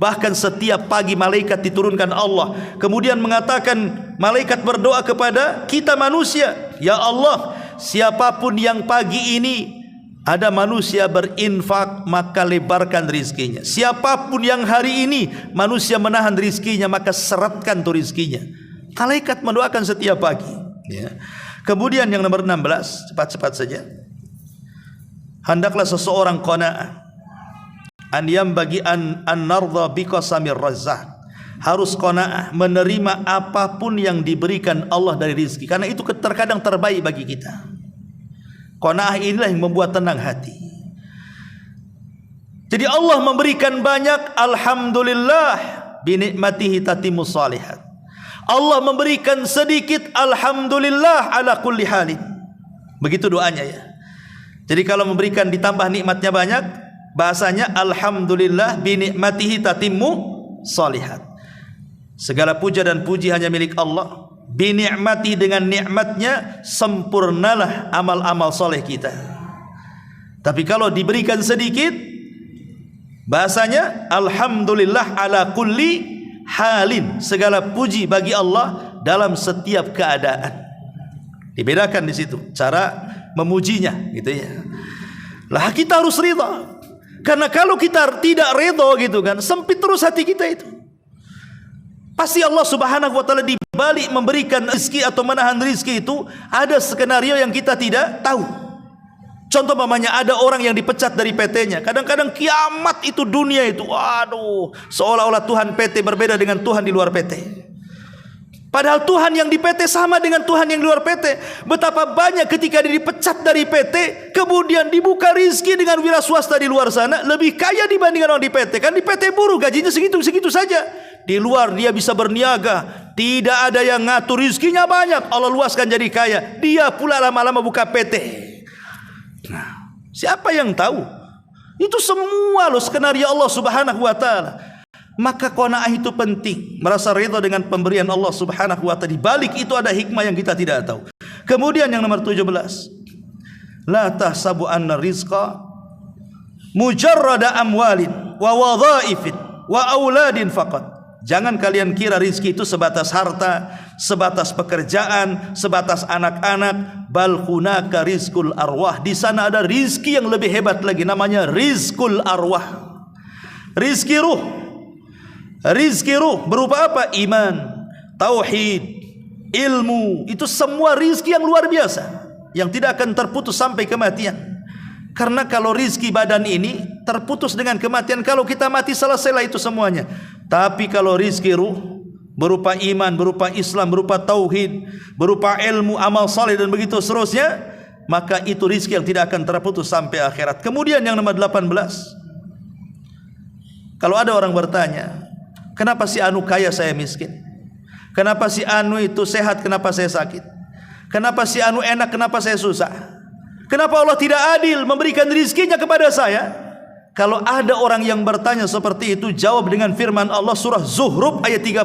Bahkan setiap pagi malaikat diturunkan Allah, kemudian mengatakan, malaikat berdoa kepada kita manusia, ya Allah, siapapun yang pagi ini ada manusia berinfak, maka lebarkan rizkinya. Siapapun yang hari ini manusia menahan rizkinya, maka seratkan tuh rizkinya. Malaikat mendoakan setiap pagi. Ya. Kemudian yang nomor 16, cepat-cepat saja. Hendaklah seseorang qanaah. An yambagi an nardha bi qasamir razzaq. Harus qanaah, menerima apapun yang diberikan Allah dari rizki, karena itu terkadang terbaik bagi kita. Qanaah inilah yang membuat tenang hati. Jadi Allah memberikan banyak, alhamdulillah, bi nikmatihi tatimmus shalihat. Allah memberikan sedikit, alhamdulillah ala kulli halin. Begitu doanya ya. Jadi kalau memberikan ditambah nikmatnya banyak, bahasanya alhamdulillah bi nikmatihi tatimmu shalihat. Segala puja dan puji hanya milik Allah. Bi ni'mati, dengan nikmatnya sempurnalah amal-amal soleh kita. Tapi kalau diberikan sedikit, bahasanya alhamdulillah ala kulli halin. Segala puji bagi Allah dalam setiap keadaan. Dibedakan di situ cara memujinya, gitu ya. Lah kita harus ridha. Karena kalau kita tidak ridha gitu kan, sempit terus hati kita itu. Pasti Allah Subhanahu wa taala di balik memberikan rezeki atau menahan rezeki itu ada skenario yang kita tidak tahu. Contoh mamanya, ada orang yang dipecat dari PT-nya. Kadang-kadang kiamat itu dunia itu, waduh, seolah-olah Tuhan PT berbeda dengan Tuhan di luar PT. Padahal Tuhan yang di PT sama dengan Tuhan yang di luar PT. Betapa banyak ketika dia dipecat dari PT, kemudian dibuka rizki dengan wira swasta di luar sana, lebih kaya dibandingkan orang di PT. Kan di PT buruh gajinya segitu-segitu saja. Di luar dia bisa berniaga, tidak ada yang ngatur, rizkinya banyak, Allah luaskan jadi kaya. Dia pula lama-lama buka PT. Nah, siapa yang tahu? Itu semua loh skenario Allah Subhanahu wa taala. Maka qanaah itu penting, merasa ridha dengan pemberian Allah Subhanahu wa taala. Di balik itu ada hikmah yang kita tidak tahu. Kemudian yang nomor 17, la tahsabu anna rizqa mujarrada amwalin wa wadhaifin wa auladin faqat. Jangan kalian kira rizki itu sebatas harta, sebatas pekerjaan, sebatas anak-anak. Bal hunaka rizqul arwah. Di sana ada rizki yang lebih hebat lagi, namanya rizqul arwah. Rizki ruh. Rizki ruh berupa apa? Iman, tauhid, ilmu. Itu semua rizki yang luar biasa, yang tidak akan terputus sampai kematian. Karena kalau rizki badan ini terputus dengan kematian, kalau kita mati selesailah itu semuanya. Tapi kalau rizki ruh berupa iman, berupa Islam, berupa tauhid, berupa ilmu, amal saleh dan begitu seterusnya, maka itu rizki yang tidak akan terputus sampai akhirat. Kemudian yang nomor 18, kalau ada orang bertanya, kenapa si anu kaya saya miskin? Kenapa si anu itu sehat, kenapa saya sakit? Kenapa si anu enak, kenapa saya susah? Kenapa Allah tidak adil memberikan rizkinya kepada saya? Kalau ada orang yang bertanya seperti itu, jawab dengan firman Allah surah Zuhruf ayat 32.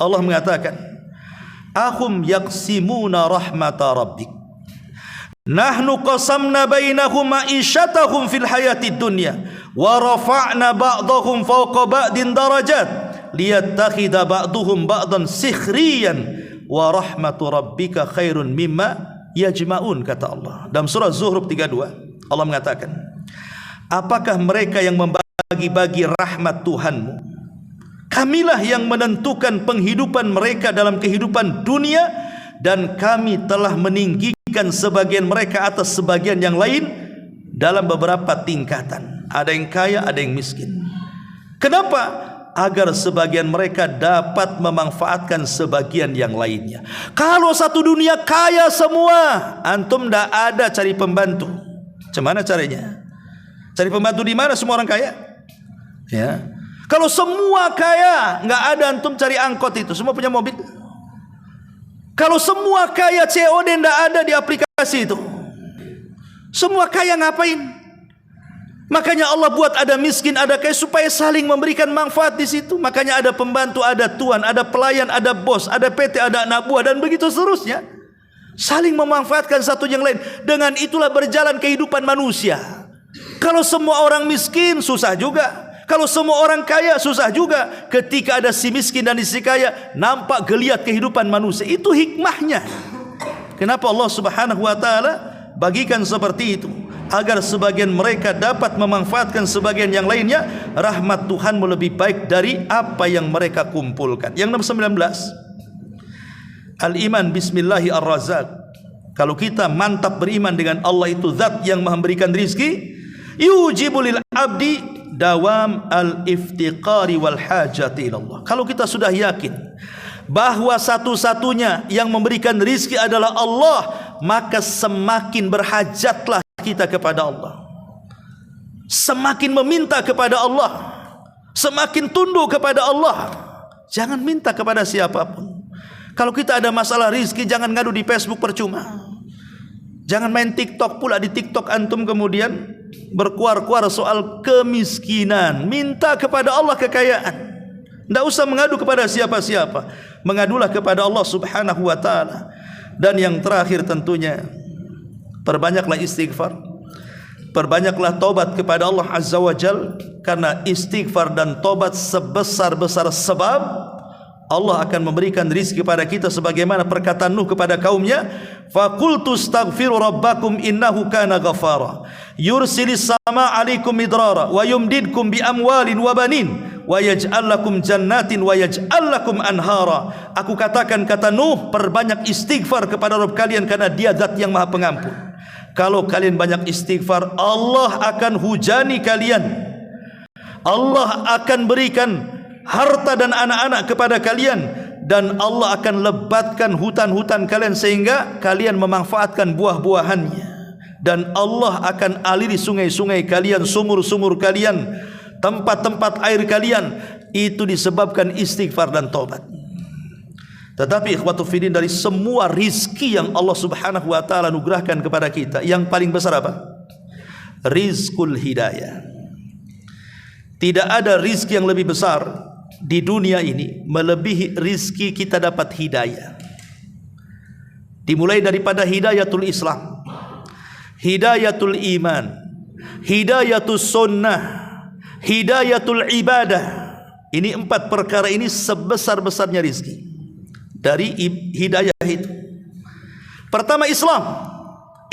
Allah mengatakan, ahum yaqsimuna rahmata rabbik, nahnu qasamna bainahum ma'isyatahum fil hayatid dunya wa rafa'na ba'dahum fawqa ba'din darajat liyattakhidha ba'duhum ba'dan sikhriyan wa rahmatu rabbika khairun mimma yajma'un, kata Allah dalam surah Zuhruf 32. Allah mengatakan, apakah mereka yang membagi-bagi rahmat Tuhanmu? Kamilah yang menentukan penghidupan mereka dalam kehidupan dunia, dan kami telah meninggikan sebagian mereka atas sebagian yang lain dalam beberapa tingkatan. Ada yang kaya, ada yang miskin. Kenapa? Agar sebagian mereka dapat memanfaatkan sebagian yang lainnya. Kalau satu dunia kaya semua, antum tidak ada cari pembantu. Gimana caranya? Cari pembantu di mana? Semua orang kaya. Ya. Kalau semua kaya, nggak ada antum cari angkot itu. Semua punya mobil. Kalau semua kaya, COD tidak ada di aplikasi itu. Semua kaya ngapain? Makanya Allah buat ada miskin, ada kaya supaya saling memberikan manfaat di situ. Makanya ada pembantu, ada tuan, ada pelayan, ada bos, ada PT, ada anak buah dan begitu seterusnya. Saling memanfaatkan satu yang lain. Dengan itulah berjalan kehidupan manusia. Kalau semua orang miskin, susah juga. Kalau semua orang kaya, susah juga. Ketika ada si miskin dan si kaya, nampak geliat kehidupan manusia. Itu hikmahnya. Kenapa Allah Subhanahu wa taala bagikan seperti itu? Agar sebagian mereka dapat memanfaatkan sebagian yang lainnya. Rahmat Tuhanmu lebih baik dari apa yang mereka kumpulkan. Yang nomor 19, Al-iman bismillahi ar-razaq. Kalau kita mantap beriman dengan Allah itu zat yang memberikan rizki, yujibu lil abdi dawam al-iftiqari wal hajati ilallah. Kalau kita sudah yakin bahwa satu-satunya yang memberikan rizki adalah Allah, maka semakin berhajatlah kita kepada Allah, semakin meminta kepada Allah, semakin tunduk kepada Allah. Jangan minta kepada siapapun. Kalau kita ada masalah rizki, jangan ngadu di Facebook percuma. Jangan main TikTok pula. Di TikTok antum kemudian berkuar-kuar soal kemiskinan. Minta kepada Allah kekayaan. Tidak usah mengadu kepada siapa-siapa. Mengadulah kepada Allah subhanahu wa ta'ala. Dan yang terakhir tentunya, perbanyaklah istighfar, perbanyaklah taubat kepada Allah azza wa jal. Karena istighfar dan taubat sebesar-besar sebab Allah akan memberikan rizki kepada kita, sebagaimana perkataan Nuh kepada kaumnya, faqultu astaghfiru rabbakum innahu kana ghafara yursilis sama alaikum midrara wa yumdidkum bi amwalin wa banin wa yaj'al lakum jannatin wa yaj'al lakum anhara. Aku katakan, kata Nuh, perbanyak istighfar kepada Rabb kalian karena Dia zat yang Maha Pengampun. Kalau kalian banyak istighfar, Allah akan hujani kalian, Allah akan berikan harta dan anak-anak kepada kalian, dan Allah akan lebatkan hutan-hutan kalian sehingga kalian memanfaatkan buah-buahannya, dan Allah akan aliri sungai-sungai kalian, sumur-sumur kalian, tempat-tempat air kalian. Itu disebabkan istighfar dan taubat. Tetapi ikhwatu fiddin, dari semua rizki yang Allah subhanahu wa ta'ala anugerahkan kepada kita, yang paling besar apa? Rizkul hidayah. Tidak ada rizki yang lebih besar di dunia ini melebihi rizki kita dapat hidayah. Dimulai daripada hidayatul Islam, hidayatul iman, hidayatul sunnah, hidayatul ibadah. Ini 4 perkara ini sebesar-besarnya rizki. Dari hidayah itu, pertama Islam.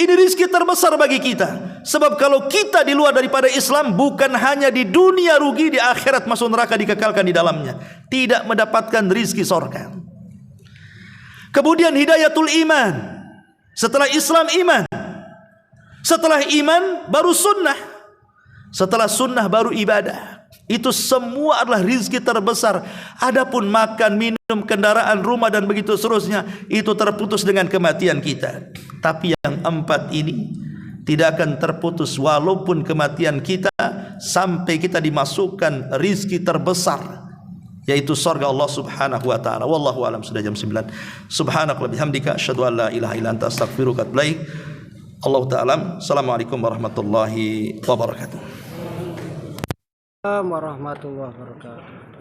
Ini rizki terbesar bagi kita. Sebab kalau kita di luar daripada Islam, bukan hanya di dunia rugi, di akhirat masuk neraka, dikekalkan di dalamnya, tidak mendapatkan rizki surga. Kemudian hidayatul iman. Setelah Islam, iman. Setelah iman baru sunnah. Setelah sunnah baru ibadah. Itu semua adalah rizki terbesar. Adapun makan, minum, kendaraan, rumah dan begitu seterusnya, itu terputus dengan kematian kita. Tapi yang 4 ini tidak akan terputus walaupun kematian kita, sampai kita dimasukkan rizki terbesar, yaitu surga Allah subhanahu wa ta'ala. Wallahu alam. Sudah jam 9. Subhanakallah bihamdika asyhadu an la ilaha illa anta astaghfiruka wa atubu ilaik. Allah ta'ala. Assalamualaikum warahmatullahi wabarakatuh. Warahmatullahi wabarakatuh.